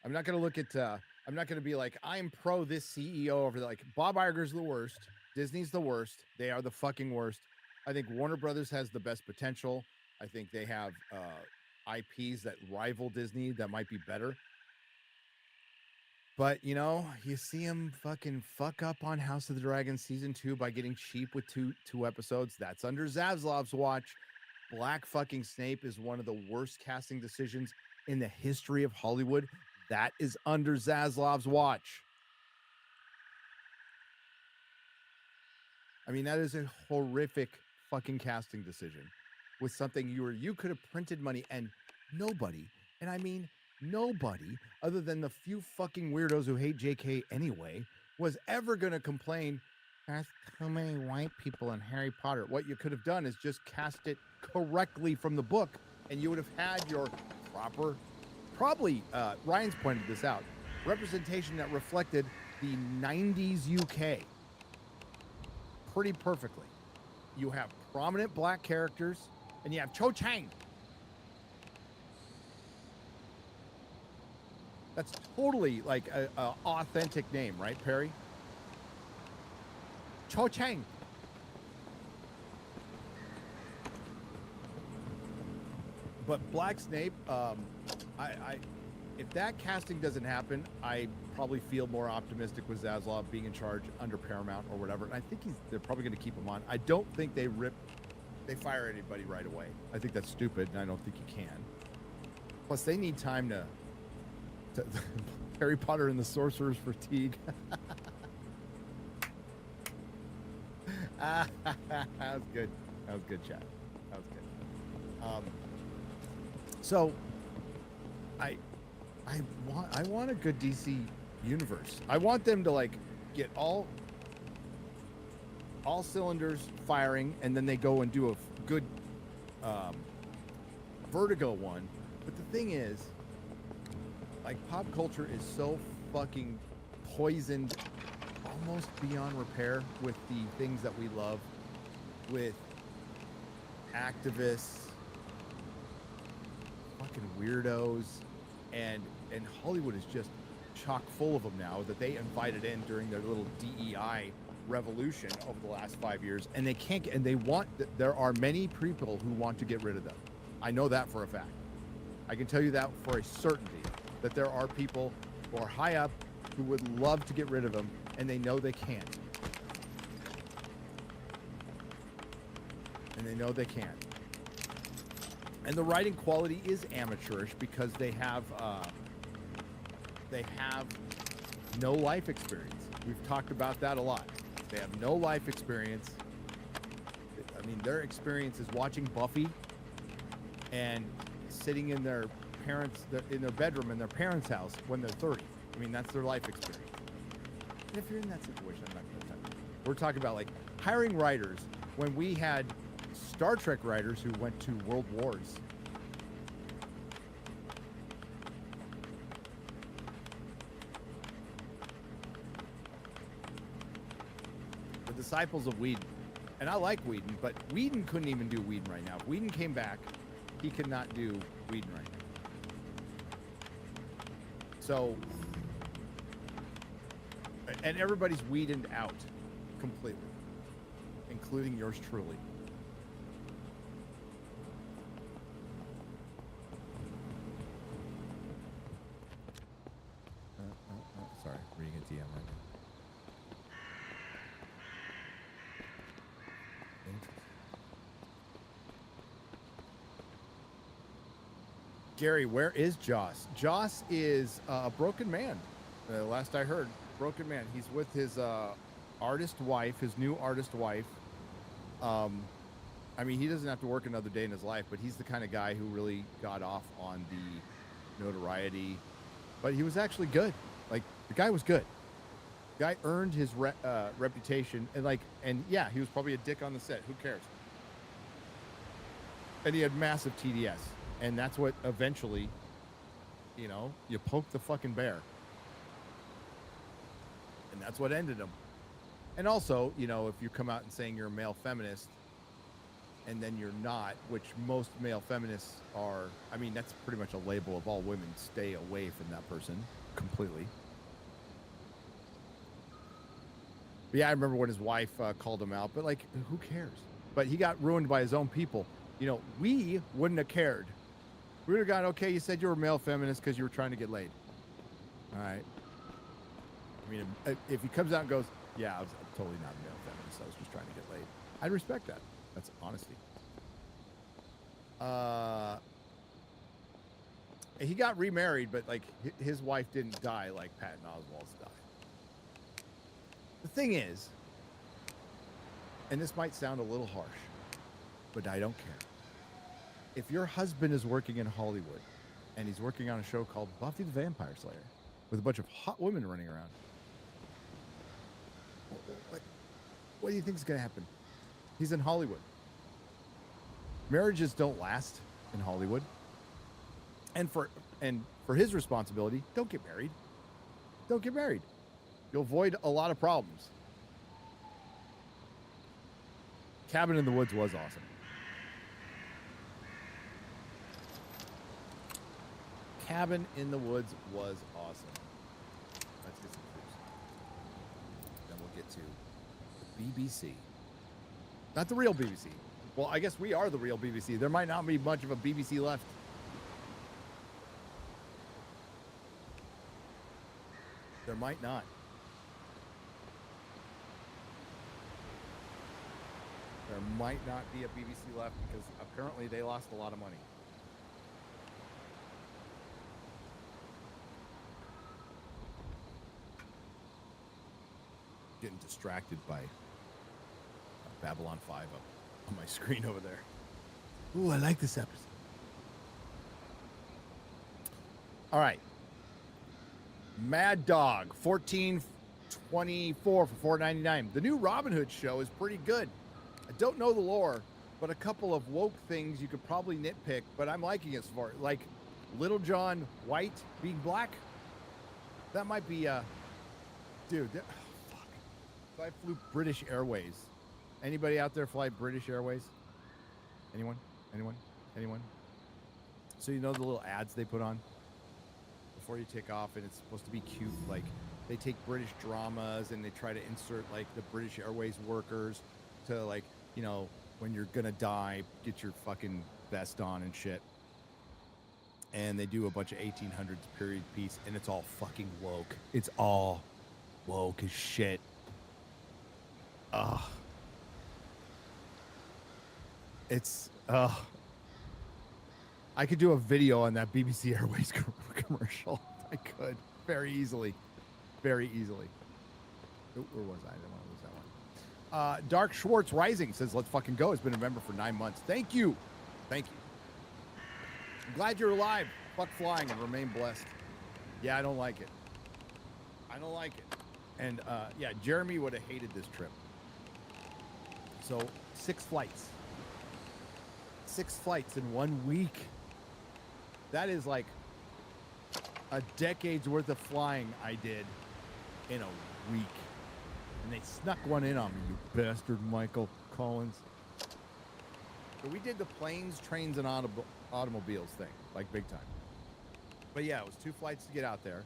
I'm not going to look at, I'm not going to be like, I'm pro this CEO over there. Like, Bob Iger's the worst. Disney's the worst. They are the fucking worst. I think Warner Brothers has the best potential. I think they have IPs that rival Disney that might be better. But, you see him fucking fuck up on House of the Dragon season 2 by getting cheap with two episodes. That's under Zaslav's watch. Black fucking Snape is one of the worst casting decisions in the history of Hollywood. That is under Zaslav's watch. I mean, that is a horrific fucking casting decision with something you could have printed money, and nobody, and I mean nobody other than the few fucking weirdos who hate JK anyway, was ever going to complain, there's too many white people in Harry Potter. What you could have done is just cast it correctly from the book, and you would have had your proper, probably, Ryan's pointed this out, representation that reflected the 90s UK pretty perfectly. You have prominent black characters, and you have Cho Chang. That's totally like a authentic name, right, Perry? Cho Chang. But Black Snape, if that casting doesn't happen, I probably feel more optimistic with Zaslav being in charge under Paramount or whatever. And I think they're probably going to keep him on. I don't think they fire anybody right away. I think that's stupid, and I don't think you can. Plus, they need time to Harry Potter and the Sorcerer's Fatigue. That was good. That was good, chat. That was good. So, I want a good DC universe. I want them to like get all cylinders firing, and then they go and do a good Vertigo one. But the thing is, like, pop culture is so fucking poisoned almost beyond repair with the things that we love, with activists, fucking weirdos, and Hollywood is just chock full of them now that they invited in during their little DEI revolution over the last 5 years, and they can't get, and they want, there are many people who want to get rid of them. I know that for a fact. I can tell you that for a certainty, that there are people who are high up who would love to get rid of them, and they know they can't. And they know they can't. And the writing quality is amateurish because they have no life experience. We've talked about that a lot. They have no life experience. I mean, their experience is watching Buffy and sitting in their parents' in their bedroom in their parents' house when they're 30. I mean, that's their life experience. And if you're in that situation, I'm not going to tell you. We're talking about like hiring writers when we had Star Trek writers who went to World Wars. The disciples of Whedon. And I like Whedon, but Whedon couldn't even do Whedon right now. If Whedon came back, he could not do Whedon right now. So, and everybody's Whedoned out completely, including yours truly. Sorry, reading a DM right now. Gary, where is Joss? Joss is a broken man. Last I heard, broken man. He's with his artist wife, his new artist wife. I mean, he doesn't have to work another day in his life, but he's the kind of guy who really got off on the notoriety. But he was actually good. Like, the guy was good. The guy earned his reputation, and yeah, he was probably a dick on the set. Who cares? And he had massive TDS. And that's what eventually, you know, you poke the fucking bear. And that's what ended him. And also, you know, if you come out and saying you're a male feminist and then you're not, which most male feminists are, I mean, that's pretty much a label of all women. Stay away from that person completely. But yeah, I remember when his wife called him out, but like, who cares? But he got ruined by his own people. You know, we wouldn't have cared. We would have gone, okay, you said you were a male feminist because you were trying to get laid. All right. I mean, if he comes out and goes, yeah, I'm totally not a male feminist. I was just trying to get laid. I'd respect that. That's honesty. He got remarried, but like his wife didn't die like Patton Oswalt's died. The thing is, and this might sound a little harsh, but I don't care. If your husband is working in Hollywood and he's working on a show called Buffy the Vampire Slayer with a bunch of hot women running around, what do you think is going to happen? He's in Hollywood. Marriages don't last in Hollywood. And for his responsibility, don't get married. Don't get married. You'll avoid a lot of problems. Cabin in the Woods was awesome. Cabin in the Woods was awesome. Let's get some clues. Then we'll get to the BBC. Not the real BBC. Well, I guess we are the real BBC. There might not be much of a BBC left There might not. There might not be a BBC left because apparently they lost a lot of money. Getting distracted by Babylon 5 up on my screen over there. Ooh, I like this episode. All right. Mad Dog 1424 for $4.99. The new Robin Hood show is pretty good. I don't know the lore, but a couple of woke things you could probably nitpick, but I'm liking it so far. Like Little John White being black. That might be dude, fuck. So I flew British Airways. Anybody out there fly British Airways? Anyone? So you know the little ads they put on before you take off, and it's supposed to be cute. Like they take British dramas and they try to insert like the British Airways workers to, like, you know, when you're gonna die, get your fucking vest on and shit. And they do a bunch of 1800s period piece, and it's all fucking woke. It's all woke as shit. It's I could do a video on that BBC Airways commercial. I could very easily. Where was I? I didn't want to lose that one. Dark Schwartz Rising says, let's fucking go. It's been a member for 9 months. Thank you. I'm glad you're alive. Fuck flying and remain blessed. Yeah, I don't like it. And yeah, Jeremy would have hated this trip. So 6 flights. 6 flights in 1 week. That is like a decade's worth of flying I did in a week. And they snuck one in on me, you bastard, Michael Collins. So we did the planes, trains, and automobiles thing, like big time. But yeah, it was 2 flights to get out there.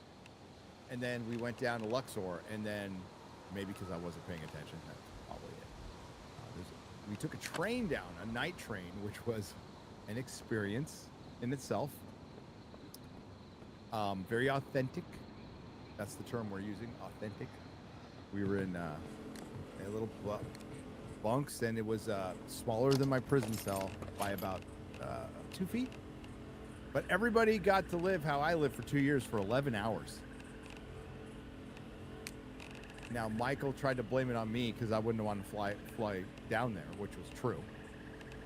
And then we went down to Luxor, and then maybe because I wasn't paying attention, that's probably it. We took a train down, a night train, which was an experience in itself. Very authentic. That's the term we're using, authentic. We were in a little bunks, and it was smaller than my prison cell by about 2 feet. But everybody got to live how I lived for 2 years for 11 hours. Now, Michael tried to blame it on me because I wouldn't want to fly down there, which was true.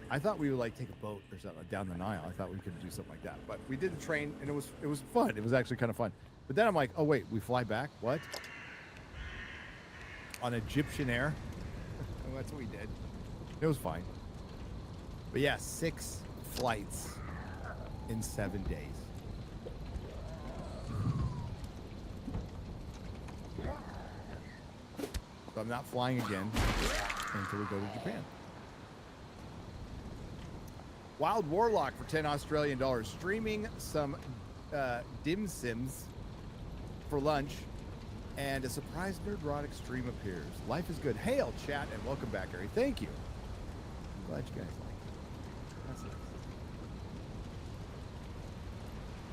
I thought we would like take a boat or something down the Nile. I thought we could do something like that. But we did the train, and it was fun. It was actually kind of fun. But then I'm like, oh wait, we fly back? What? On Egyptian Air? Well, that's what we did. It was fine. But yeah, 6 flights in 7 days. So I'm not flying again until we go to Japan. Wild Warlock for 10 Australian dollars. Streaming some dim sims for lunch, and a surprise Nerdrotic stream appears. Life is good. Hail, chat, and welcome back, Gary. Thank you. I'm glad you guys like it. That's nice.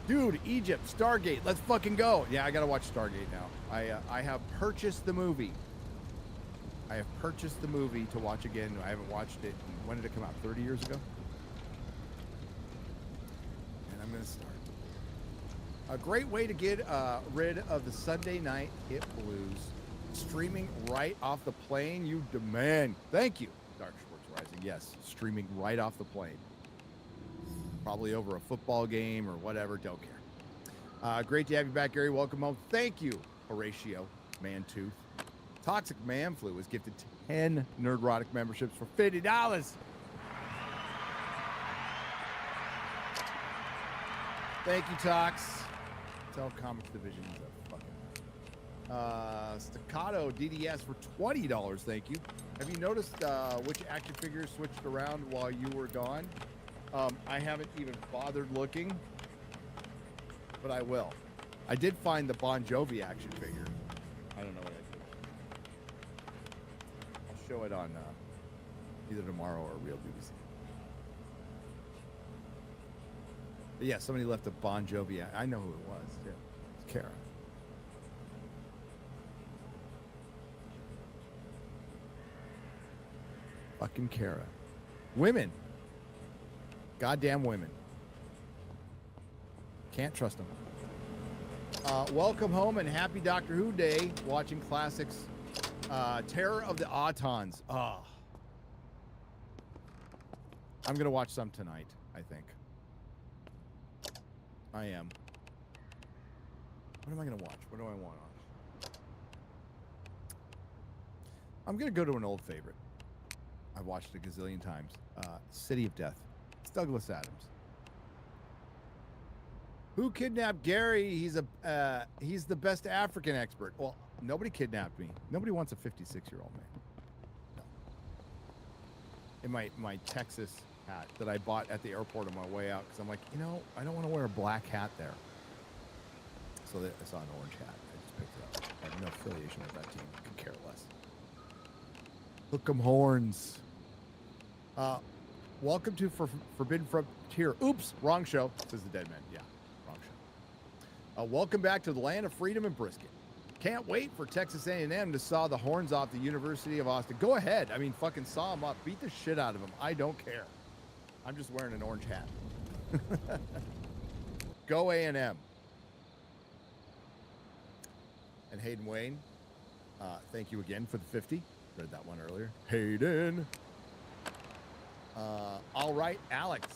Dude, Egypt, Stargate, let's fucking go. Yeah, I gotta watch Stargate now. I have purchased the movie. I have purchased the movie to watch again. I haven't watched it. When did it come out? 30 years ago? And I'm going to start. A great way to get rid of the Sunday night hit blues. Streaming right off the plane, you demand. Thank you, Dark Sports Rising. Yes, streaming right off the plane. Probably over a football game or whatever. Don't care. Great to have you back, Gary. Welcome home. Thank you, Horatio Mantooth. Toxic Man Flu was gifted 10 Nerdrotic memberships for $50. Thank you, Tox. Tell Comics Division is a fucking Staccato DDS for $20. Thank you. Have you noticed which action figures switched around while you were gone? I haven't even bothered looking, but I will. I did find the Bon Jovi action figure. I don't know what I did. I'll show it on either tomorrow or Real BBC. But yeah, somebody left a Bon Jovi. I know who it was. Yeah, it's Kara. Fucking Kara. Women. Goddamn women. Can't trust them. Welcome home and happy Doctor Who Day. Watching classics. Terror of the Autons. Oh. I'm going to watch some tonight, I think. I am. What am I going to watch? What do I want on? I'm going to go to an old favorite. I've watched it a gazillion times. City of Death. It's Douglas Adams. Who kidnapped Gary? He's the best African expert. Well, nobody kidnapped me. Nobody wants a 56-year-old man. No. In my Texas hat that I bought at the airport on my way out, because I'm like, I don't want to wear a black hat there. So I saw an orange hat. I just picked it up. I have no affiliation with that team. I could care less. Hook 'em horns. Welcome to Forbidden Frontier. Oops, wrong show, says the dead man. Yeah, wrong show. Welcome back to the land of freedom and brisket. Can't wait for Texas A&M to saw the horns off the University of Austin. Go ahead. I mean, fucking saw them up. Beat the shit out of them. I don't care. I'm just wearing an orange hat. Go A&M. And Hayden Wayne, thank you again for the 50. Read that one earlier. Hayden. All right, Alex,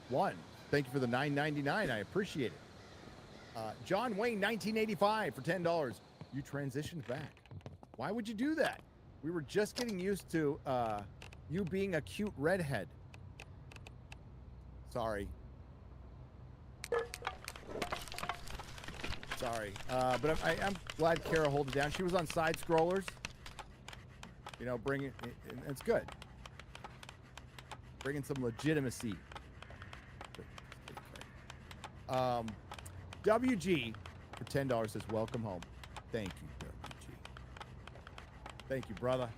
1. Thank you for the $9.99. I appreciate it. John Wayne, 1985 for $10. You transitioned back. Why would you do that? We were just getting used to you being a cute redhead. Sorry. Sorry. But I'm glad Kara held it down. She was on side scrollers. Bringing it's good. Bringing some legitimacy. WG for $10 says, welcome home. Thank you, WG. Thank you, brother.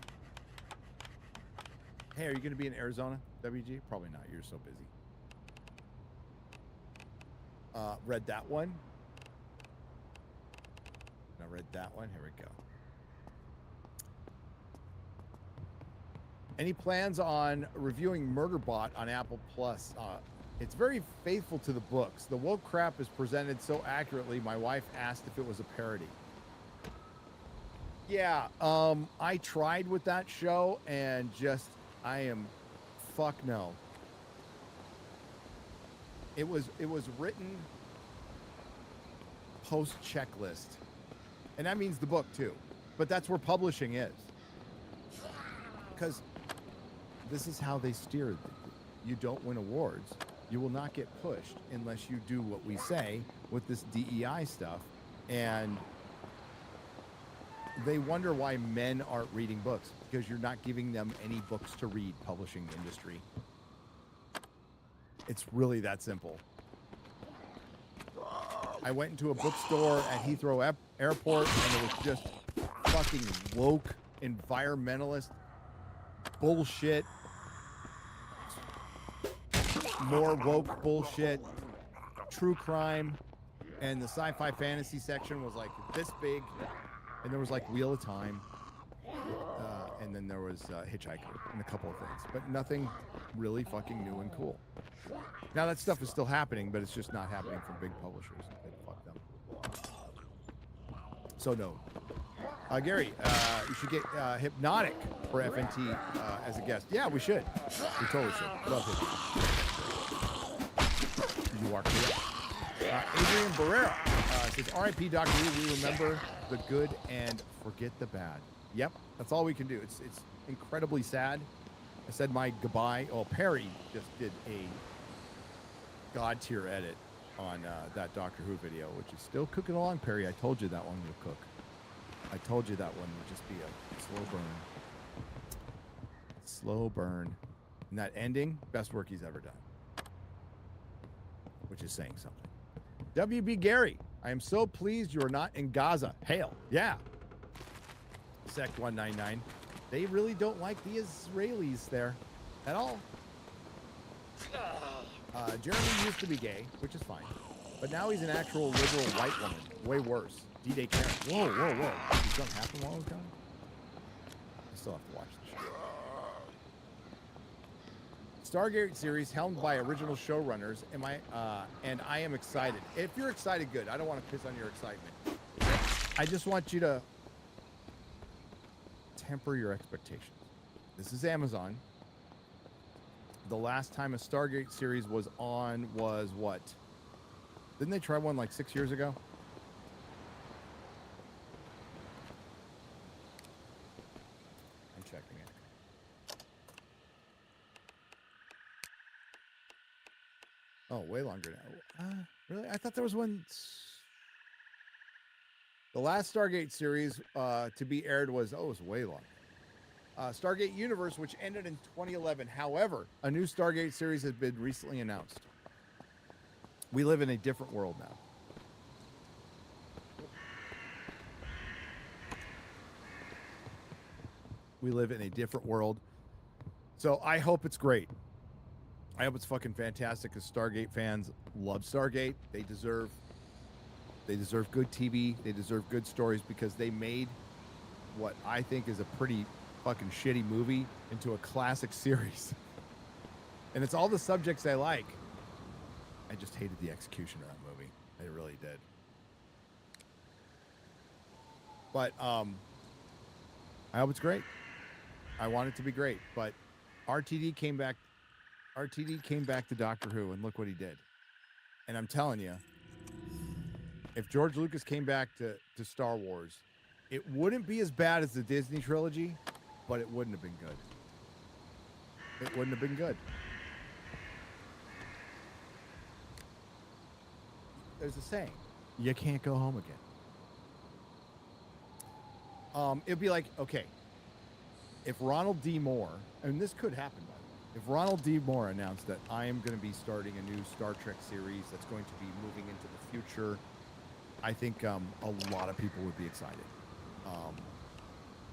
Hey, are you going to be in Arizona, WG? Probably not. You're so busy. Read that one. I read that one. Here we go. Any plans on reviewing Murderbot on Apple Plus? It's very faithful to the books. The woke crap is presented so accurately. My wife asked if it was a parody. Yeah, I tried with that show and fuck no. It was written post checklist, and that means the book too. But that's where publishing is, because this is how they steer. You don't win awards. You will not get pushed unless you do what we say with this DEI stuff. And they wonder why men aren't reading books, because you're not giving them any books to read, publishing industry. It's really that simple. I went into a bookstore at Heathrow Airport, and it was just fucking woke, environmentalist bullshit. More woke bullshit. True crime. And the sci-fi fantasy section was like this big. And there was like Wheel of Time. And then there was Hitchhiker and a couple of things. But nothing really fucking new and cool. Now that stuff is still happening, but it's just not happening from big publishers. Fuck them. So no. Gary, you should get Hypnotic for FNT as a guest. Yeah, we should. We totally should. Love him. You are correct. Adrian Barrera says, R.I.P. Dr. Who, we remember the good and forget the bad. Yep, that's all we can do. It's incredibly sad. I said my goodbye. Oh, Perry just did a god tier edit on that Doctor Who video, which is still cooking along, Perry. I told you that one would cook. I told you that one would just be a slow burn. Slow burn. And that ending, best work he's ever done. Which is saying something. WB Gary, I am so pleased you are not in Gaza. Hail. Yeah. Sect 199. They really don't like the Israelis there at all. Jeremy used to be gay, which is fine. But now he's an actual liberal white woman. Way worse. D-Day Karen. Whoa, whoa, whoa. Did something happen while I was gone? I still have to watch the show. Stargate series helmed by original showrunners. And I am excited. If you're excited, good. I don't want to piss on your excitement. I just want you to temper your expectations. This is Amazon. The last time a Stargate series was on was what? Didn't they try one like 6 years ago? I'm checking it. Oh, way longer now. Really? I thought there was one. The last Stargate series to be aired was, it was way longer. Stargate Universe, which ended in 2011. However, a new Stargate series has been recently announced. We live in a different world now. We live in a different world. So I hope it's great. I hope it's fucking fantastic because Stargate fans love Stargate. They deserve good TV. They deserve good stories because they made what I think is a pretty fucking shitty movie into a classic series. And it's all the subjects I like. I just hated the execution of that movie. I really did. But I hope it's great. I want it to be great. But RTD came back to Doctor Who, and look what he did. And I'm telling you, if George Lucas came back to Star Wars, it wouldn't be as bad as the Disney trilogy, but it wouldn't have been good. It wouldn't have been good. There's a saying, you can't go home again. It'd be like, okay, if Ronald D. Moore, and this could happen, by the way, if Ronald D. Moore announced that I am going to be starting a new Star Trek series that's going to be moving into the future, I think a lot of people would be excited.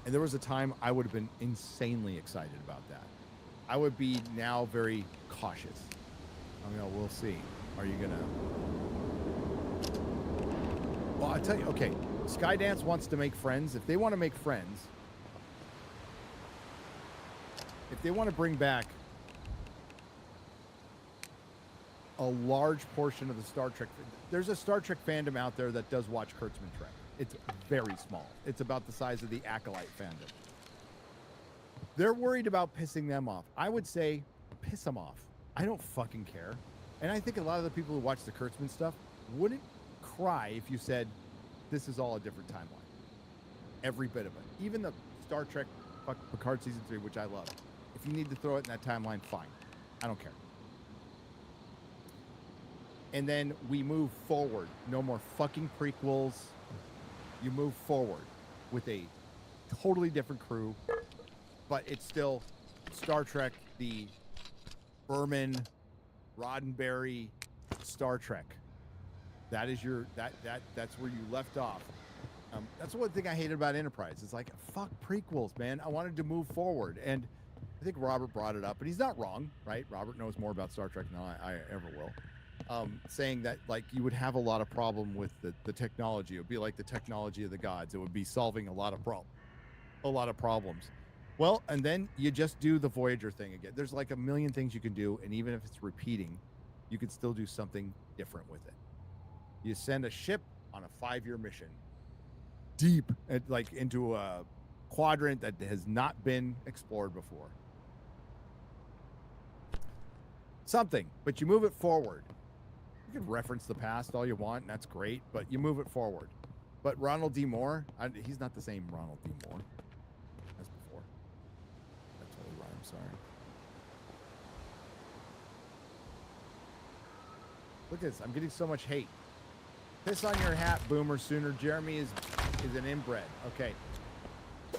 And there was a time I would have been insanely excited about that. I would be now very cautious. I mean, we'll see. Are you going to... Well, I'll tell you, okay, Skydance wants to make friends. If they want to make friends, if they want to bring back a large portion of the Star Trek... There's a Star Trek fandom out there that does watch Kurtzman Trek. It's very small. It's about the size of the Acolyte fandom. They're worried about pissing them off. I would say, piss them off. I don't fucking care. And I think a lot of the people who watch the Kurtzman stuff wouldn't cry if you said, this is all a different timeline. Every bit of it. Even the Star Trek Picard Season 3, which I love. If you need to throw it in that timeline, fine. I don't care. And then we move forward. No more fucking prequels. You move forward with a totally different crew, but it's still Star Trek, the Berman, Roddenberry Star Trek. That is your that's where you left off. That's one thing I hated about Enterprise. It's like, fuck prequels, man. I wanted to move forward, and I think Robert brought it up, and he's not wrong, right? Robert knows more about Star Trek than I ever will. Saying that, like, you would have a lot of problem with the technology. It would be like the technology of the gods. It would be solving a lot of problems. Well, and then you just do the Voyager thing again. There's like a million things you can do, and even if it's repeating, you can still do something different with it. You send a ship on a 5-year mission, deep, like into a quadrant that has not been explored before. Something, but you move it forward. You can reference the past all you want, and that's great, but you move it forward. But Ronald D. Moore, he's not the same Ronald D. Moore as before. That totally rhymed, sorry. Look at this, I'm getting so much hate. Piss on your hat, Boomer Sooner. Jeremy is an inbred. Okay.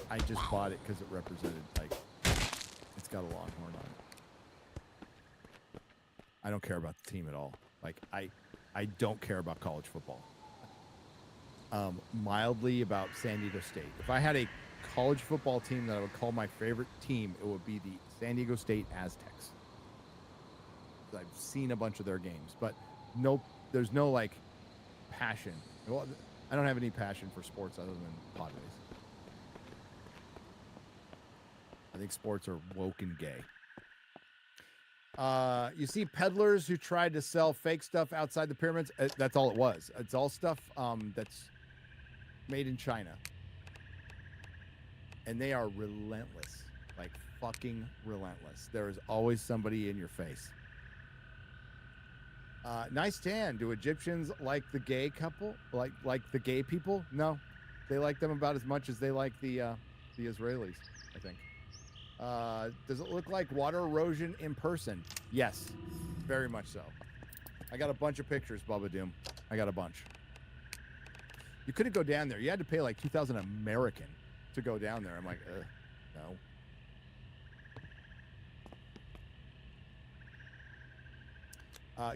I just bought it because it represented, like, it's got a longhorn on it. I don't care about the team at all. Like, I don't care about college football. Mildly about San Diego State. If I had a college football team that I would call my favorite team, it would be the San Diego State Aztecs. I've seen a bunch of their games, but there's no, like, passion. Well, I don't have any passion for sports other than Padres. I think sports are woke and gay. You see peddlers who tried to sell fake stuff outside the pyramids. That's all it was. It's all stuff that's made in China. And they are relentless, like fucking relentless. There is always somebody in your face. Nice tan. Do Egyptians like the gay couple? Like the gay people? No, they like them about as much as they like the Israelis, I think. Does it look like water erosion in person? Yes, very much so. I got a bunch of pictures, Bubba Doom. I got a bunch. You couldn't go down there. You had to pay like 2,000 American to go down there. I'm like, no.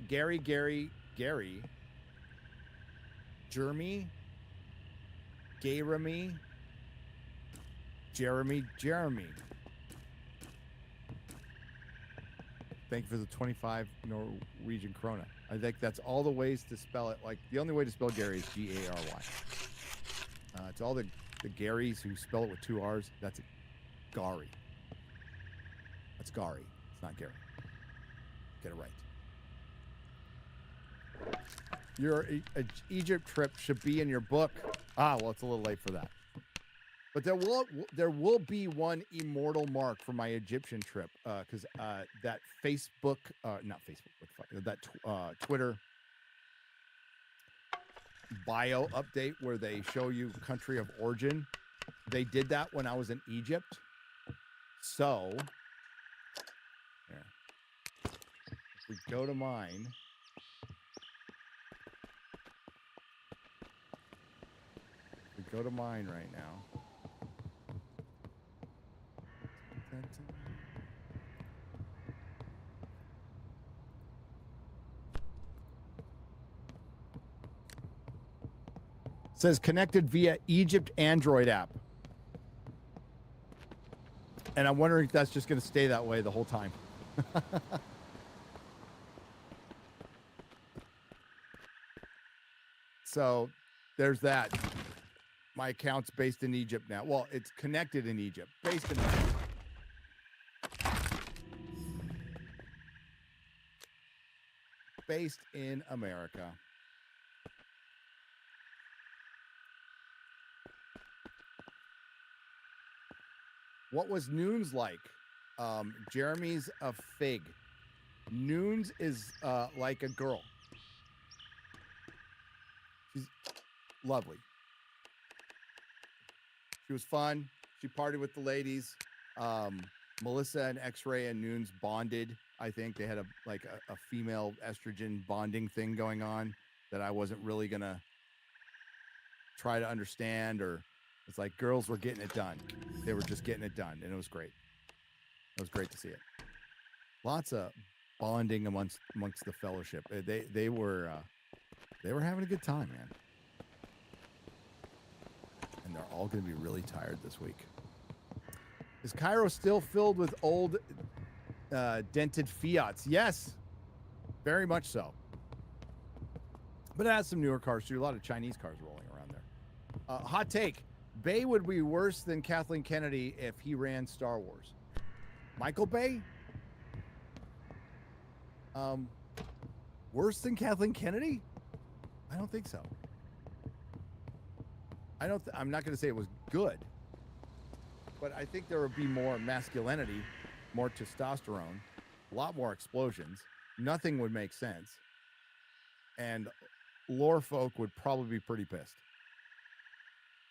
Gary, Jeremy, Jeremy. Thank you for the 25 Norwegian krona. I think that's all the ways to spell it. Like, the only way to spell Gary is Gary. To all the Garys who spell it with 2 R's, that's Gary. That's Gary. It's not Gary. Get it right. Your Egypt trip should be in your book. Well, it's a little late for that. But there will be one immortal mark for my Egyptian trip, because that Facebook, not Facebook, what the fuck, that Twitter bio update where they show you country of origin. They did that when I was in Egypt. So, yeah. If we go to mine. Go to mine right now. It says connected via Egypt Android app. And I'm wondering if that's just going to stay that way the whole time. So there's that. My account's based in Egypt now. Well, it's connected in Egypt. Based in Egypt. Based in America. What was Noons like? Jeremy's a fig. Noons is like a girl. She's lovely. She was fun. She partied with the ladies. Melissa and X-Ray and Noons bonded. I think they had a female estrogen bonding thing going on that I wasn't really gonna try to understand, or it's like girls were getting it done. They were just getting it done, and it was great. It was great to see it. Lots of bonding amongst the fellowship. They were having a good time, man. And they're all going to be really tired this week. Is Cairo still filled with old dented Fiats? Yes, very much so. But it has some newer cars too. A lot of Chinese cars rolling around there. Hot take. Bay would be worse than Kathleen Kennedy if he ran Star Wars. Michael Bay? Worse than Kathleen Kennedy? I don't think so. I'm not going to say it was good, but I think there would be more masculinity, more testosterone, a lot more explosions. Nothing would make sense. And lore folk would probably be pretty pissed.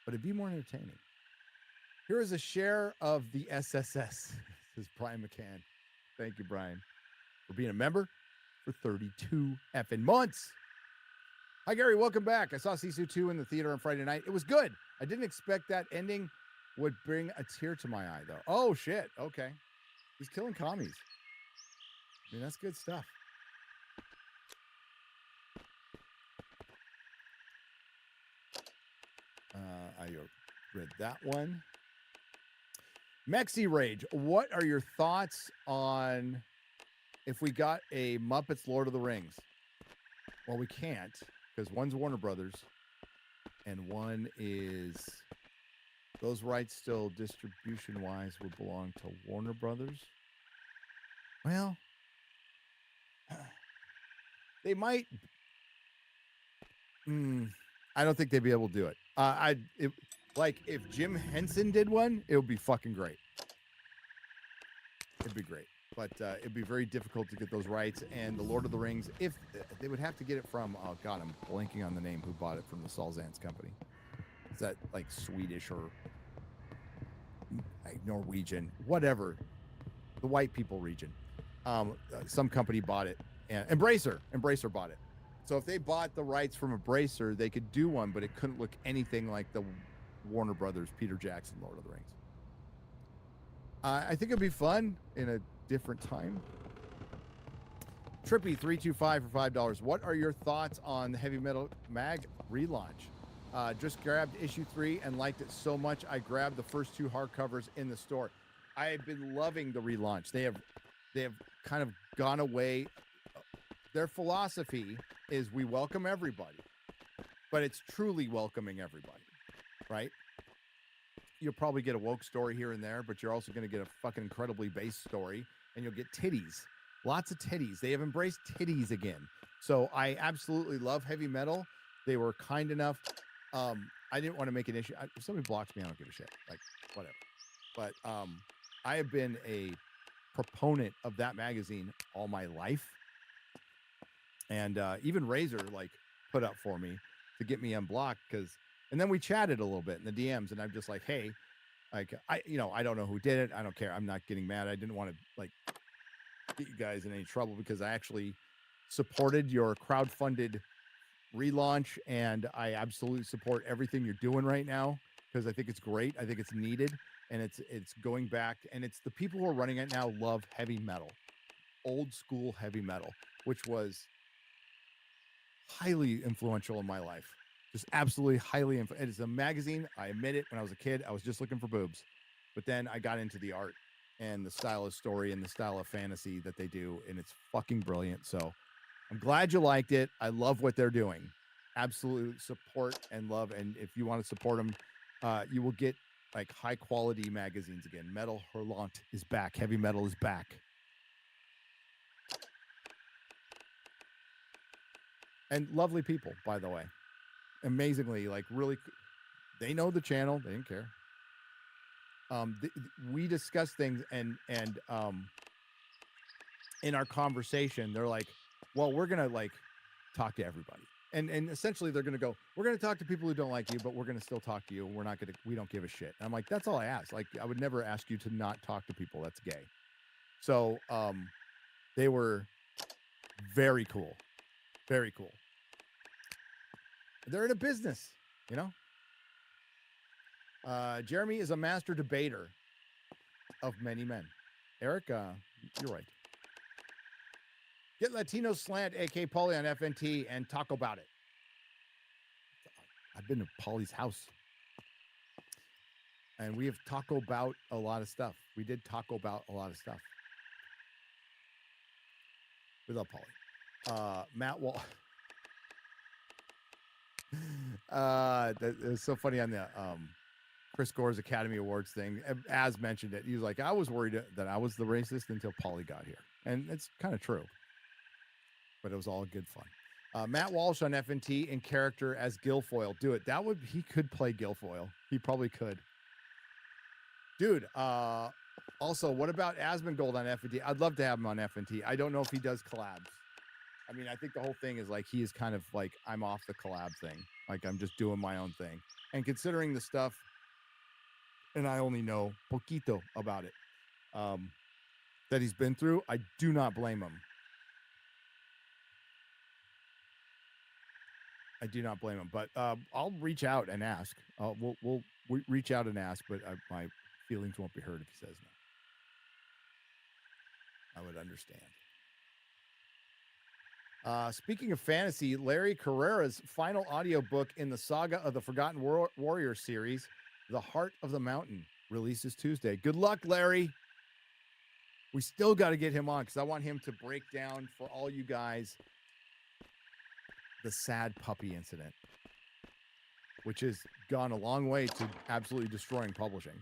But it'd be more entertaining. Here is a share of the SSS. This is Brian McCann. Thank you, Brian, for being a member for 32 effing months. Hi, Gary. Welcome back. I saw Sisu 2 in the theater on Friday night. It was good. I didn't expect that ending would bring a tear to my eye, though. Oh, shit. Okay. He's killing commies. I mean, that's good stuff. I read that one. Mexi Rage, what are your thoughts on if we got a Muppets Lord of the Rings? Well, we can't, because one's Warner Brothers and one is, those rights still distribution wise would belong to Warner Brothers. Well, They might. I don't think they'd be able to do it. Like if Jim Henson did one, it would be fucking great. It'd be great, but it'd be very difficult to get those rights. And the Lord of the Rings, if they would have to get it from, oh god, I'm blanking on the name who bought it from the Salzans company. Is that like Swedish or like Norwegian, whatever, the white people region? Some company bought it, and Embracer bought it. So if they bought the rights from Embracer, they could do one, but it couldn't look anything like the Warner Brothers, Peter Jackson, Lord of the Rings. I think it'd be fun in a different time. Trippy325 for $5. What are your thoughts on the Heavy Metal Mag relaunch? Just grabbed issue 3 and liked it so much I grabbed the first 2 hardcovers in the store. I've been loving the relaunch. They have kind of gone away. Their philosophy is we welcome everybody, but it's truly welcoming everybody, right? You'll probably get a woke story here and there, but you're also going to get a fucking incredibly based story, and you'll get titties, lots of titties. They have embraced titties again. So I absolutely love Heavy Metal. They were kind enough. I didn't want to make an issue. If somebody blocks me, I don't give a shit. Like, whatever. But I have been a proponent of that magazine all my life. And even Razor like put up for me to get me unblocked and then we chatted a little bit in the DMs, and I'm just like, hey, like I don't know who did it. I don't care. I'm not getting mad. I didn't want to like get you guys in any trouble because I actually supported your crowdfunded relaunch, and I absolutely support everything you're doing right now because I think it's great. I think it's needed, and it's going back, and it's the people who are running it now love heavy metal, old school heavy metal, which was highly influential in my life. Just absolutely highly it is a magazine. I admit it. When I was a kid, I was just looking for boobs, but then I got into the art and the style of story and the style of fantasy that they do, and it's fucking brilliant. So I'm glad you liked it. I love what they're doing. Absolute support and love. And if you want to support them, you will get like high quality magazines again. Metal Hurlant is back. Heavy Metal is back. And lovely people, by the way. Amazingly, like really, they know the channel. They didn't care. We discuss things, and in our conversation, they're like, well, we're gonna like talk to everybody, and essentially they're gonna go, we're gonna talk to people who don't like you, but we're gonna still talk to you. We don't give a shit. And I'm like, that's all I ask. Like, I would never ask you to not talk to people. That's gay. So they were very cool. Very cool. They're in a business, you know. Jeremy is a master debater of many men. Eric, you're right. Get Latino Slant, AK Pauly on FNT, and talk about it. I've been to Pauly's house, and we have taco about a lot of stuff. We did taco about a lot of stuff. We love Pauly. Matt Wall. That was so funny on the Chris Gore's Academy Awards thing. As mentioned it, he was like, I was worried that I was the racist until Pauly got here, and it's kind of true. But it was all good fun. Matt Walsh on FNT in character as Guilfoyle. Do it. He could play Guilfoyle. He probably could. Dude, also, what about Asmongold on FNT? I'd love to have him on FNT. I don't know if he does collabs. I mean, I think the whole thing is like he is kind of like, I'm off the collab thing. Like, I'm just doing my own thing. And considering the stuff, and I only know poquito about it, that he's been through, I do not blame him. I do not blame him. But I'll reach out and ask. We'll reach out and ask, but my feelings won't be hurt if he says no. I would understand. Speaking of fantasy, Larry Carrera's final audiobook in the Saga of the Forgotten Warrior series, The Heart of the Mountain, releases Tuesday. Good luck, Larry. We still got to get him on because I want him to break down for all you guys the sad puppy incident, which has gone a long way to absolutely destroying publishing.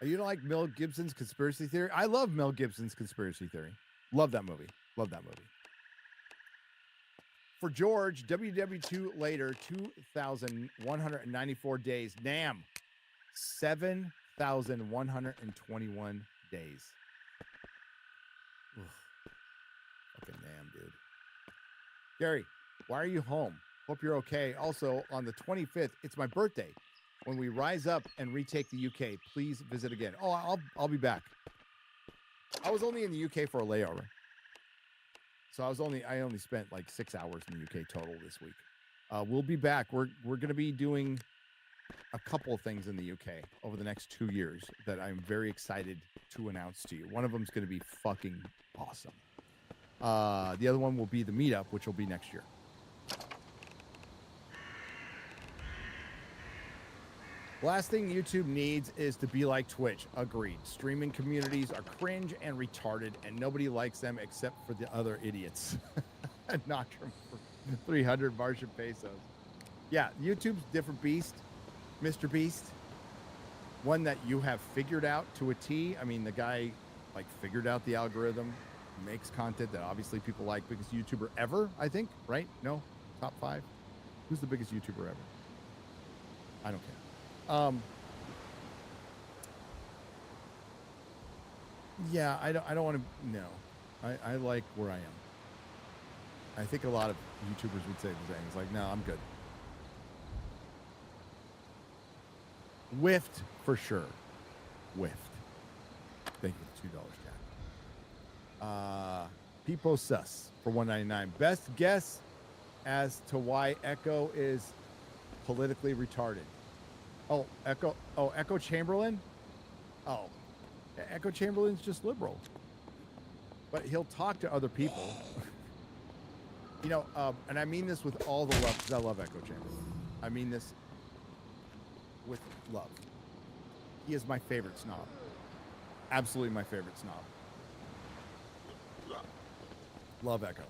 You don't like Mel Gibson's conspiracy theory? I love Mel Gibson's conspiracy theory. Love that movie. Love that movie. For George, WW2 later, 2,194 days. Nam, 7,121 days. Ugh. Fucking Nam, dude. Gary, why are you home? Hope you're okay. Also, on the 25th, it's my birthday. When we rise up and retake the UK, please visit again. Oh, I'll be back. I was only in the UK for a layover. So I only spent like 6 hours in the UK total this week. We'll be back. We're going to be doing a couple of things in the UK over the next 2 years that I'm very excited to announce to you. One of them is going to be fucking awesome. The other one will be the meetup, which will be next year. Last thing YouTube needs is to be like Twitch. Agreed. Streaming communities are cringe and retarded, and nobody likes them except for the other idiots. Knocked from 300 Martian pesos. Yeah, YouTube's different beast, Mr. Beast. One that you have figured out to a T. I mean, the guy like figured out the algorithm, makes content that obviously people like. Biggest YouTuber ever, I think, right? No, top 5. Who's the biggest YouTuber ever? I don't care. Yeah, I don't want to. No, I like where I am. I think a lot of YouTubers would say the same. It's like, no, I'm good. Whiffed for sure. Whiffed. Thank you for $2, Jack. Peepo Sus for $1.99. Best guess as to why Echo is politically retarded. Oh, Echo Chamberlain? Oh, Echo Chamberlain's just liberal. But he'll talk to other people. You know, and I mean this with all the love, because I love Echo Chamberlain. I mean this with love. He is my favorite snob. Absolutely my favorite snob. Love Echo.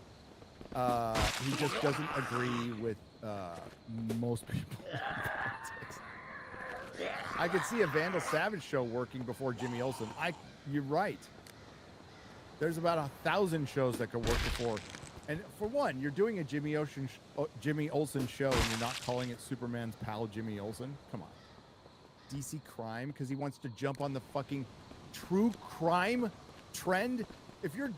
He just doesn't agree with most people. I could see a Vandal Savage show working before Jimmy Olsen. You're right. There's about 1,000 shows that could work before. And for one, you're doing a Jimmy Olsen show and you're not calling it Superman's pal Jimmy Olsen. Come on. DC Crime because he wants to jump on the fucking true crime trend. If you're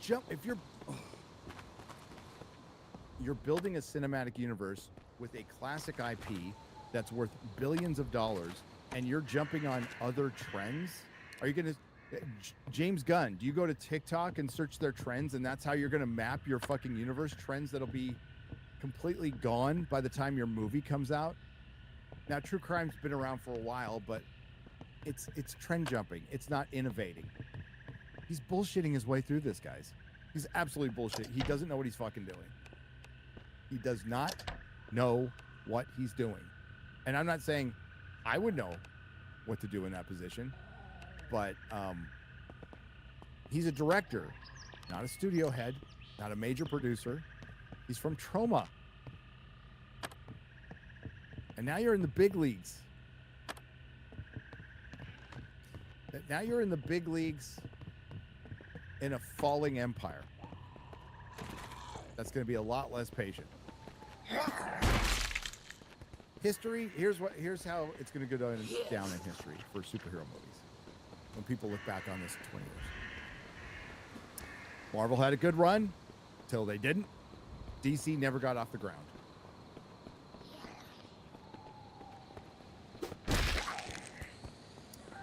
building a cinematic universe with a classic IP that's worth billions of dollars, and you're jumping on other trends, are you going to... James Gunn, do you go to TikTok and search their trends, and that's how you're going to map your fucking universe? Trends that'll be completely gone by the time your movie comes out? Now, true crime's been around for a while, but it's trend jumping. It's not innovating. He's bullshitting his way through this, guys. He's absolutely bullshit. He doesn't know what he's fucking doing. He does not know what he's doing. And I'm not saying I would know what to do in that position, but he's a director, not a studio head, not a major producer. He's from Troma. And now you're in the big leagues. Now you're in the big leagues in a falling empire. That's going to be a lot less patient. History, here's how it's going to go down in history for superhero movies when people look back on this in 20 years. Marvel had a good run till they didn't. DC never got off the ground.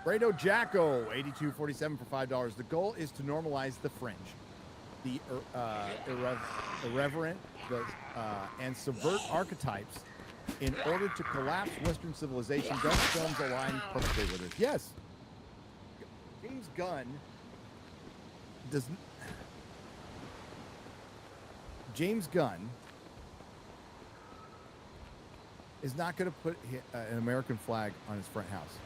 Fredo Jacko, 82.47 for $5. The goal is to normalize the fringe, the irreverent, and subvert archetypes in order to collapse Western civilization. Gunn films align perfectly with it. Yes, James Gunn doesn't. James Gunn is not going to put an American flag on his front house,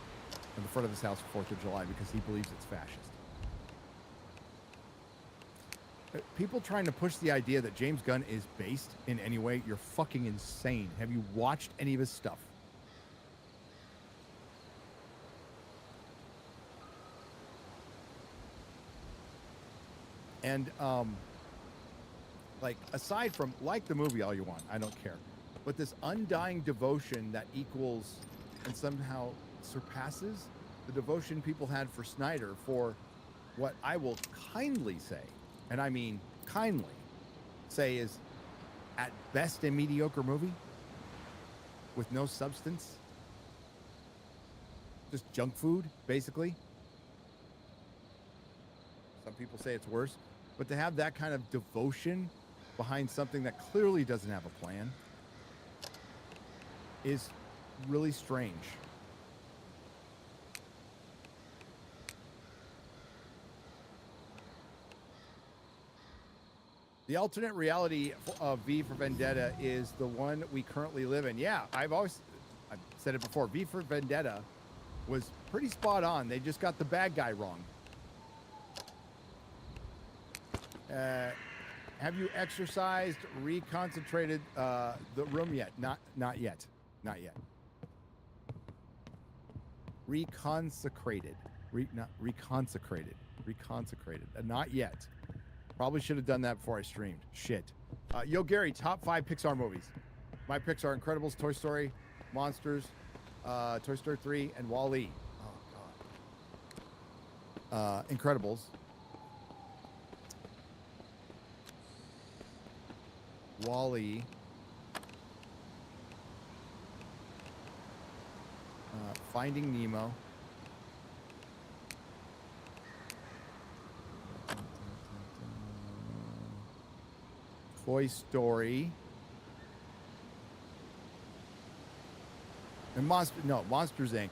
on the front of his house for 4th of July, because he believes it's fascist. People trying to push the idea that James Gunn is based in any way, you're fucking insane. Have you watched any of his stuff? And like, aside from, like the movie all you want, I don't care, but this undying devotion that equals and somehow surpasses the devotion people had for Snyder for what I will kindly say, and I mean kindly say, is at best a mediocre movie with no substance, just junk food, basically. Some people say it's worse, but to have that kind of devotion behind something that clearly doesn't have a plan is really strange. The alternate reality of V for Vendetta is the one we currently live in. Yeah, I've said it before. V for Vendetta was pretty spot on. They just got the bad guy wrong. Have you exercised, reconcentrated the room yet? Not yet. Not yet. Reconsecrated. Not reconsecrated. Reconsecrated. Not yet. Probably should have done that before I streamed. Shit. Yo, Gary, top 5 Pixar movies. My picks are Incredibles, Toy Story, Monsters, Toy Story 3, and WALL-E. Oh, God. Incredibles. WALL-E. Finding Nemo. Toy Story. And Monsters Inc.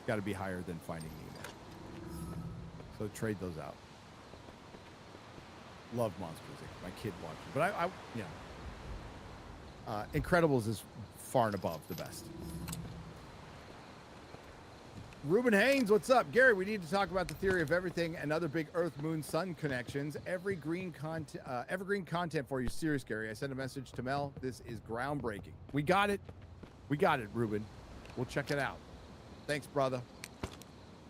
got to be higher than Finding Nemo. So trade those out. Love Monsters Inc. My kid watched it, but Incredibles is far and above the best. Ruben Haynes, what's up? Gary, we need to talk about the theory of everything and other big Earth, Moon, Sun connections. Evergreen content for you. Serious, Gary. I sent a message to Mel. This is groundbreaking. We got it. We got it, Ruben. We'll check it out. Thanks, brother.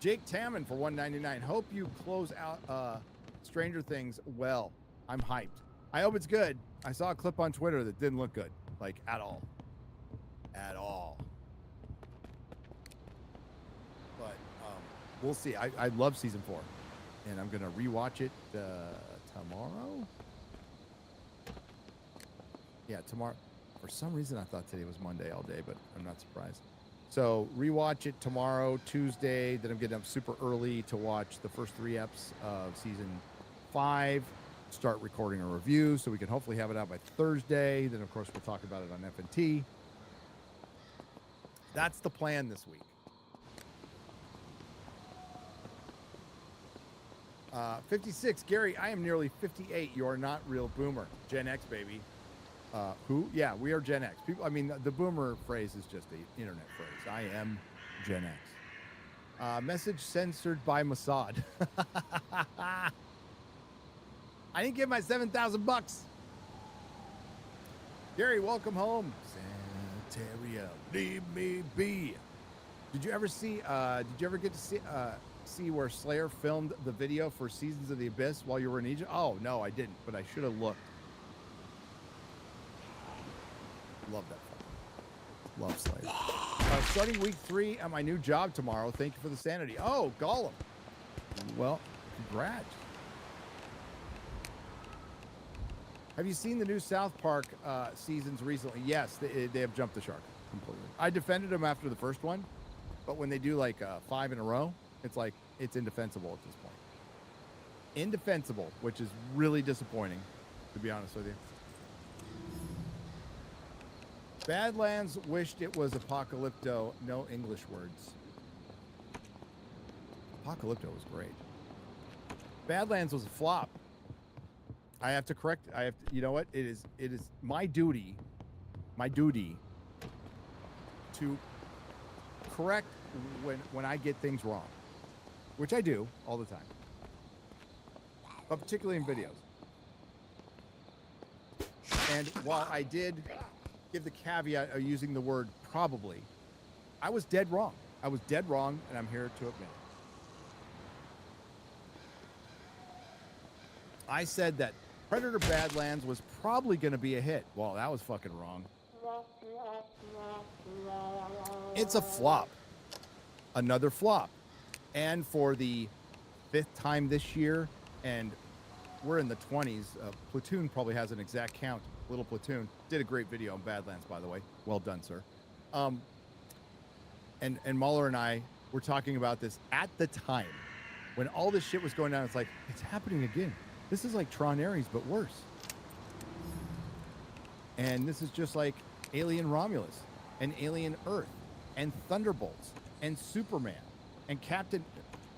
Jake Tammon for $1.99. Hope you close out Stranger Things well. I'm hyped. I hope it's good. I saw a clip on Twitter that didn't look good. Like, at all. At all. But we'll see. I love season 4. And I'm going to rewatch it tomorrow. Yeah, tomorrow. For some reason, I thought today was Monday all day, but I'm not surprised. So rewatch it tomorrow, Tuesday. Then I'm getting up super early to watch the first 3 eps of season 5. Start recording a review so we can hopefully have it out by Thursday. Then, of course, we'll talk about it on FNT. That's the plan this week. 56, Gary, I am nearly 58. You are not real boomer. Gen X, baby. Who? Yeah, we are Gen X. People. I mean, the boomer phrase is just an internet phrase. I am Gen X. Message censored by Mossad. I didn't get my $7,000. Gary, welcome home. Santeria, leave me be. Did you ever get to see where Slayer filmed the video for Seasons of the Abyss while you were in Egypt? Oh, no, I didn't, but I should have looked. Love that film. Love Slayer. Starting week 3 at my new job tomorrow. Thank you for the sanity. Oh, Gollum. Well, congrats. Have you seen the new South Park seasons recently? Yes, they have jumped the shark completely. I defended them after the first one, but when they do like 5 in a row, it's like it's indefensible at this point. Indefensible, which is really disappointing, to be honest with you. Badlands wished it was Apocalypto. No English words. Apocalypto was great. Badlands was a flop. I have to correct. You know what? It is my duty to correct when I get things wrong, which I do all the time, but particularly in videos. And while I did give the caveat of using the word probably, I was dead wrong. I was dead wrong, and I'm here to admit I said that Predator Badlands was probably going to be a hit. Well, that was fucking wrong. It's a flop. Another flop. And for the 5th time this year, and we're in the 20s. Platoon probably has an exact count. Little Platoon did a great video on Badlands, by the way. Well done, sir. And Mahler and I were talking about this at the time when all this shit was going down. It's like, it's happening again. This is like Tron Ares, but worse. And this is just like Alien Romulus and Alien Earth and Thunderbolts and Superman and Captain,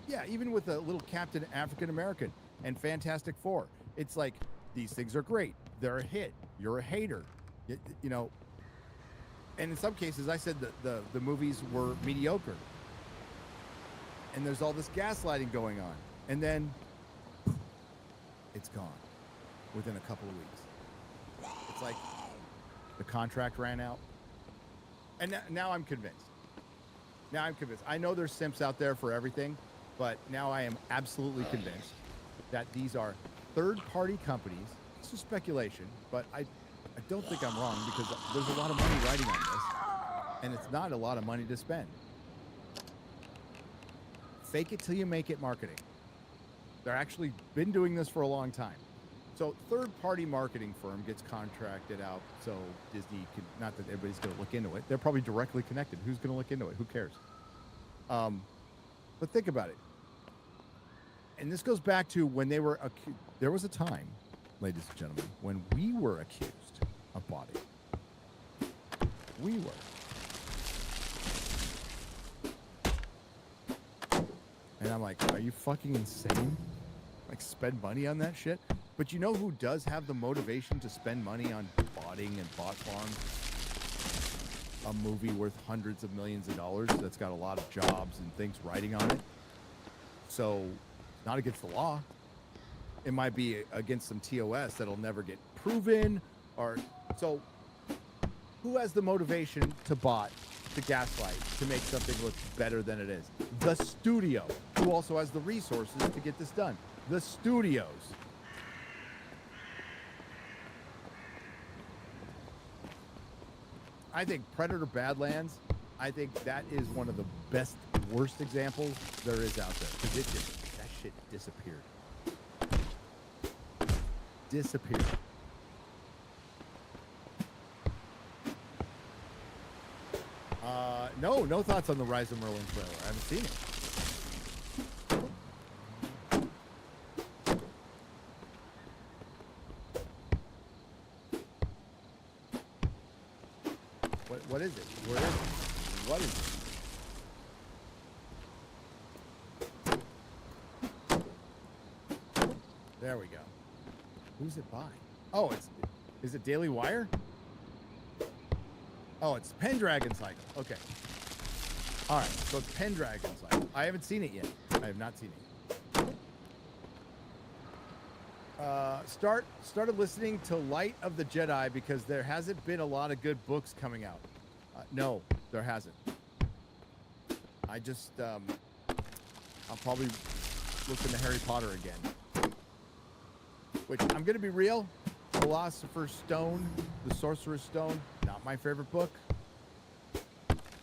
yeah, even with a little Captain African American and Fantastic Four. It's like, these things are great. They're a hit. You're a hater. You know, and in some cases, I said that the movies were mediocre. And there's all this gaslighting going on. And then it's gone within a couple of weeks. It's like the contract ran out. And now I'm convinced. Now I'm convinced. I know there's simps out there for everything, but now I am absolutely convinced that these are third-party companies. It's just speculation, but I don't think I'm wrong, because there's a lot of money riding on this, and it's not a lot of money to spend. Fake it till you make it marketing. They're actually been doing this for a long time. So third-party marketing firm gets contracted out so Disney can, not that everybody's going to look into it. They're probably directly connected. Who's going to look into it? Who cares? But think about it. And this goes back to when they were, there was a time, ladies and gentlemen, when we were accused of botting. We were. And I'm like, are you fucking insane? Like, spend money on that shit? But you know who does have the motivation to spend money on botting and bot farms? A movie worth hundreds of millions of dollars that's got a lot of jobs and things riding on it. So, not against the law. It might be against some TOS that'll never get proven. Or so, who has the motivation to bot, to gaslight, to make something look better than it is? The studio. Who also has the resources to get this done? The studios. I think Predator Badlands, I think that is one of the best, worst examples there is out there. Because that shit disappeared. Disappeared. No thoughts on the Rise of Merlin trailer. I haven't seen it. What is it? Where is it? What is it? There we go. Who's it by? Oh, is it Daily Wire? Oh, it's Pendragon Cycle. Okay. All right, so it's Pendragon Cycle. I haven't seen it yet. I have not seen it. Started listening to Light of the Jedi because there hasn't been a lot of good books coming out. No, there hasn't. I just, I'll probably listen to Harry Potter again. Which, I'm going to be real, Philosopher's Stone, the Sorcerer's Stone, not my favorite book.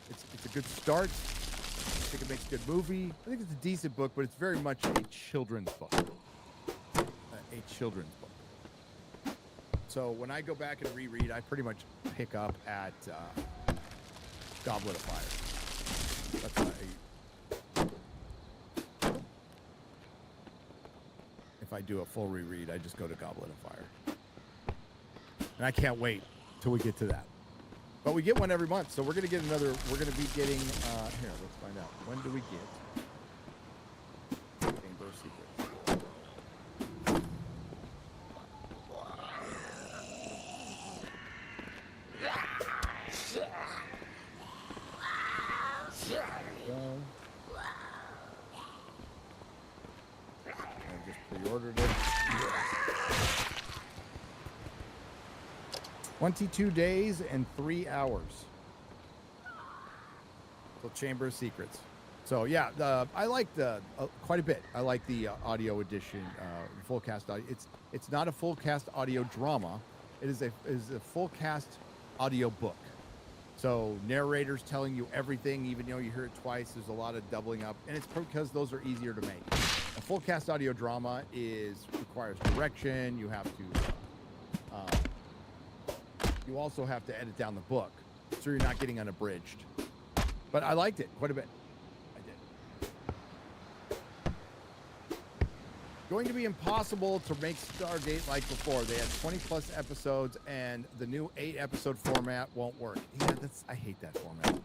It's a good start. I think it makes a good movie. I think it's a decent book, but it's very much a children's book. A children's book. So when I go back and reread, I pretty much pick up at Goblet of Fire. That's what if I do a full reread, I just go to Goblet of Fire. And I can't wait till we get to that. But we get one every month, so we're going to get another. We're going to be getting, here, let's find out. When do we get Chamber of Secrets? I just pre-ordered it. 22 days and 3 hours. So Chamber of Secrets. So yeah, I like the quite a bit. I like the audio edition, full cast audio. It's not a full cast audio drama. It is a full cast audio book. So narrators telling you everything, even though you hear it twice. There's a lot of doubling up, and it's because those are easier to make. A full cast audio drama requires direction. You have to. You also have to edit down the book, so you're not getting unabridged. But I liked it quite a bit. Going to be impossible to make Stargate like before. They had 20 plus episodes, and the new 8-episode format won't work. Yeah, I hate that format.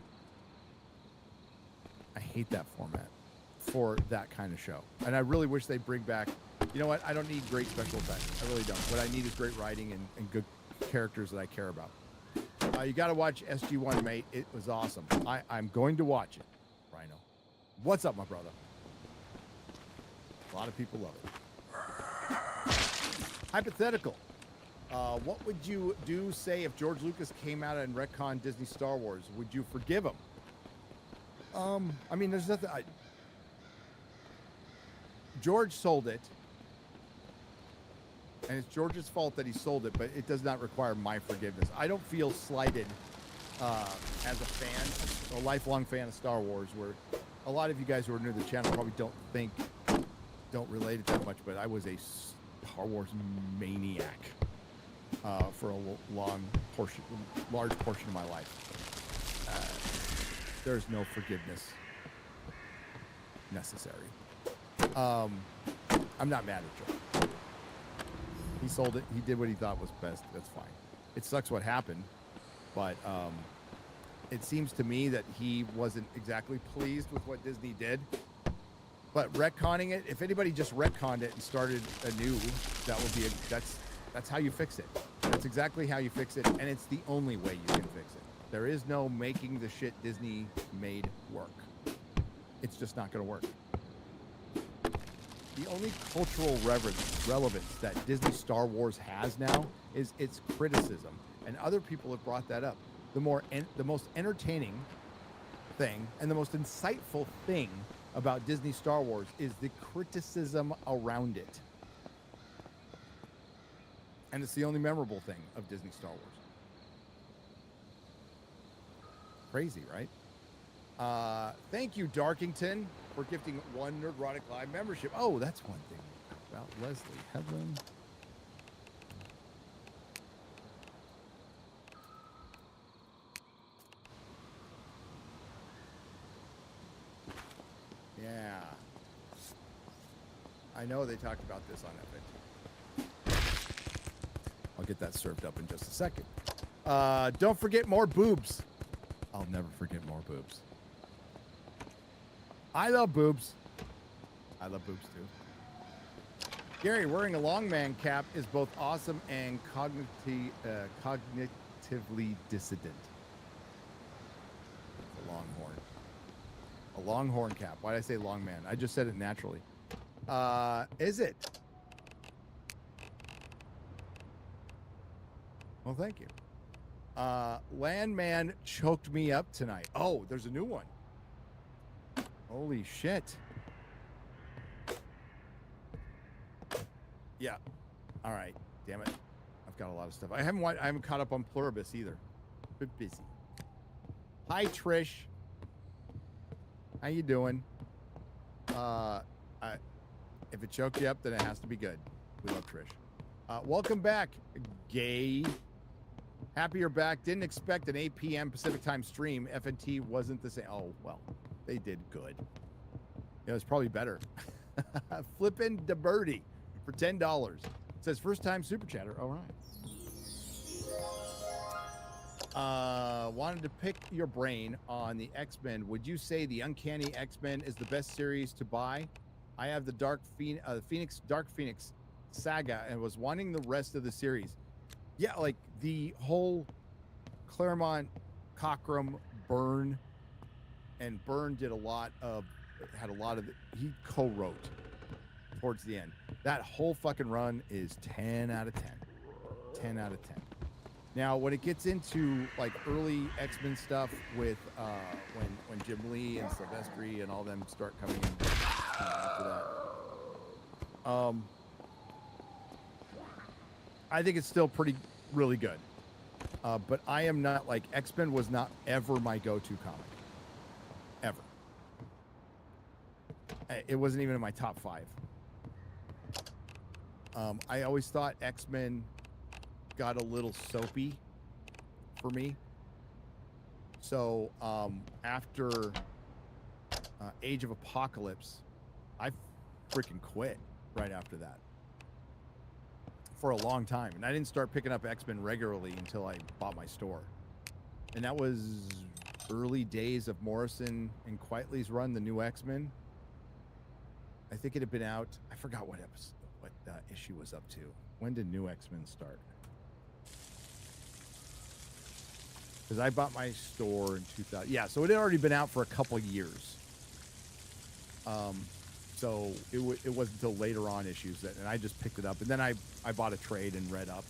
I hate that format for that kind of show. And I really wish they'd bring back, you know what? I don't need great special effects. I really don't. What I need is great writing and good characters that I care about. You got to watch SG-1, mate. It was awesome. I'm going to watch it, Rhino. What's up, my brother? A lot of people love it. Hypothetical. What would you say if George Lucas came out and retconned Disney Star Wars? Would you forgive him? I mean, there's nothing. George sold it. And it's George's fault that he sold it, but it does not require my forgiveness. I don't feel slighted as a fan, a lifelong fan of Star Wars, where a lot of you guys who are new to the channel probably don't relate it that much, but I was a Star Wars maniac for a large portion of my life. There's no forgiveness necessary. I'm not mad at Joe. He sold it. He did what he thought was best. That's fine. It sucks what happened, but it seems to me that he wasn't exactly pleased with what Disney did. But retconning it, if anybody just retconned it and started anew, that would be that's how you fix it. That's exactly how you fix it, and it's the only way you can fix it. There is no making the shit Disney made work. It's just not going to work. The only cultural relevance that Disney Star Wars has now is its criticism, and other people have brought that up. The most entertaining thing and the most insightful thing about Disney Star Wars is the criticism around it. And it's the only memorable thing of Disney Star Wars. Crazy, right? Thank you, Darkington, for gifting 1 Nerdrotic Live membership. Oh, that's one thing about Leslie Headland. Yeah. I know they talked about this on Epic. I'll get that served up in just a second. Don't forget more boobs. I'll never forget more boobs. I love boobs. I love boobs too. Gary, wearing a long man cap is both awesome and cognitively dissident. A longhorn. A longhorn cap. Why did I say long man? I just said it naturally. Is it? Well, thank you. Landman choked me up tonight. Oh, there's a new one. Holy shit. Yeah. All right. Damn it. I've got a lot of stuff. I haven't caught up on Pluribus either. Bit busy. Hi, Trish. How you doing? If it choked you up, then it has to be good. We love Trish. Welcome back, Gay. Happy you're back. Didn't expect an 8 p.m. Pacific time stream. FNT wasn't the same. Oh, well, they did good. It was probably better. Flippin' the birdie for $10. It says first time super chatter. All right. Wanted to pick your brain on the X-Men. Would you say the Uncanny X-Men is the best series to buy? I have the Dark Phoenix saga and was wanting the rest of the series. Yeah, like the whole Claremont, Cockrum, Byrne, and Byrne had a lot of he co-wrote towards the end. That whole fucking run is 10 out of 10. 10 out of 10. Now, when it gets into like early X-Men stuff with when Jim Lee and Silvestri and all them start coming in after that, I think it's still really good. But I am not like X-Men was not ever my go-to comic, ever. It wasn't even in my top 5. I always thought X-Men got a little soapy for me. So after Age of Apocalypse, I freaking quit right after that for a long time. And I didn't start picking up X-Men regularly until I bought my store. And that was early days of Morrison and Quitely's run, the new X-Men. I think it had been out. I forgot what issue was up to. When did New X-Men start? Because I bought my store in 2000. Yeah, so it had already been out for a couple years. So it wasn't until later on issues and I just picked it up, and then I bought a trade and read up.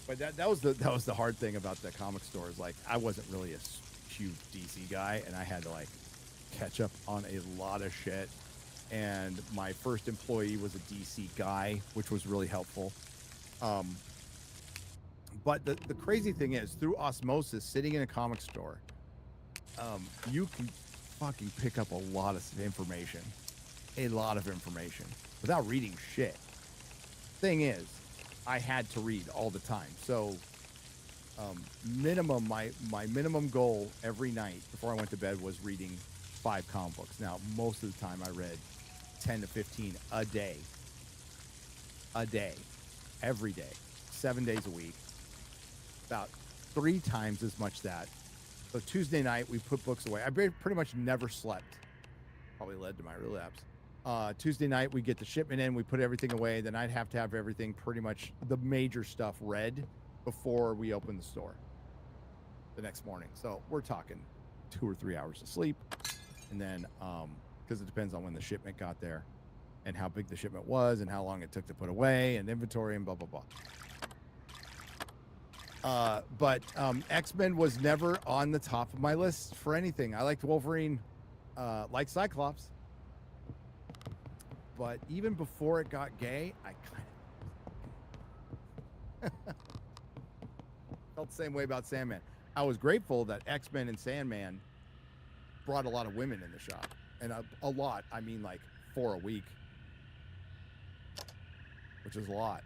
But that was the hard thing about the comic store is like I wasn't really a huge DC guy, and I had to like catch up on a lot of shit. And my first employee was a DC guy, which was really helpful. But the crazy thing is, through osmosis, sitting in a comic store, you can fucking pick up a lot of information, without reading shit. Thing is, I had to read all the time. So minimum, my minimum goal every night before I went to bed was reading 5 comic books. Now, most of the time I read 10 to 15 a day, every day, 7 days a week, about 3 times as much that. So Tuesday night, we put books away. I pretty much never slept. Probably led to my relapse. Tuesday night, we get the shipment in, we put everything away. Then I'd have to have everything, pretty much the major stuff, read before we open the store the next morning. So we're talking 2 or 3 hours of sleep. And then, because it depends on when the shipment got there and how big the shipment was and how long it took to put away and inventory and blah, blah, blah. But X-Men was never on the top of my list for anything. I liked Wolverine, like Cyclops. But even before it got gay, I kind of felt the same way about Sandman. I was grateful that X-Men and Sandman brought a lot of women in the shop. And a lot, I mean like 4 a week, which is a lot.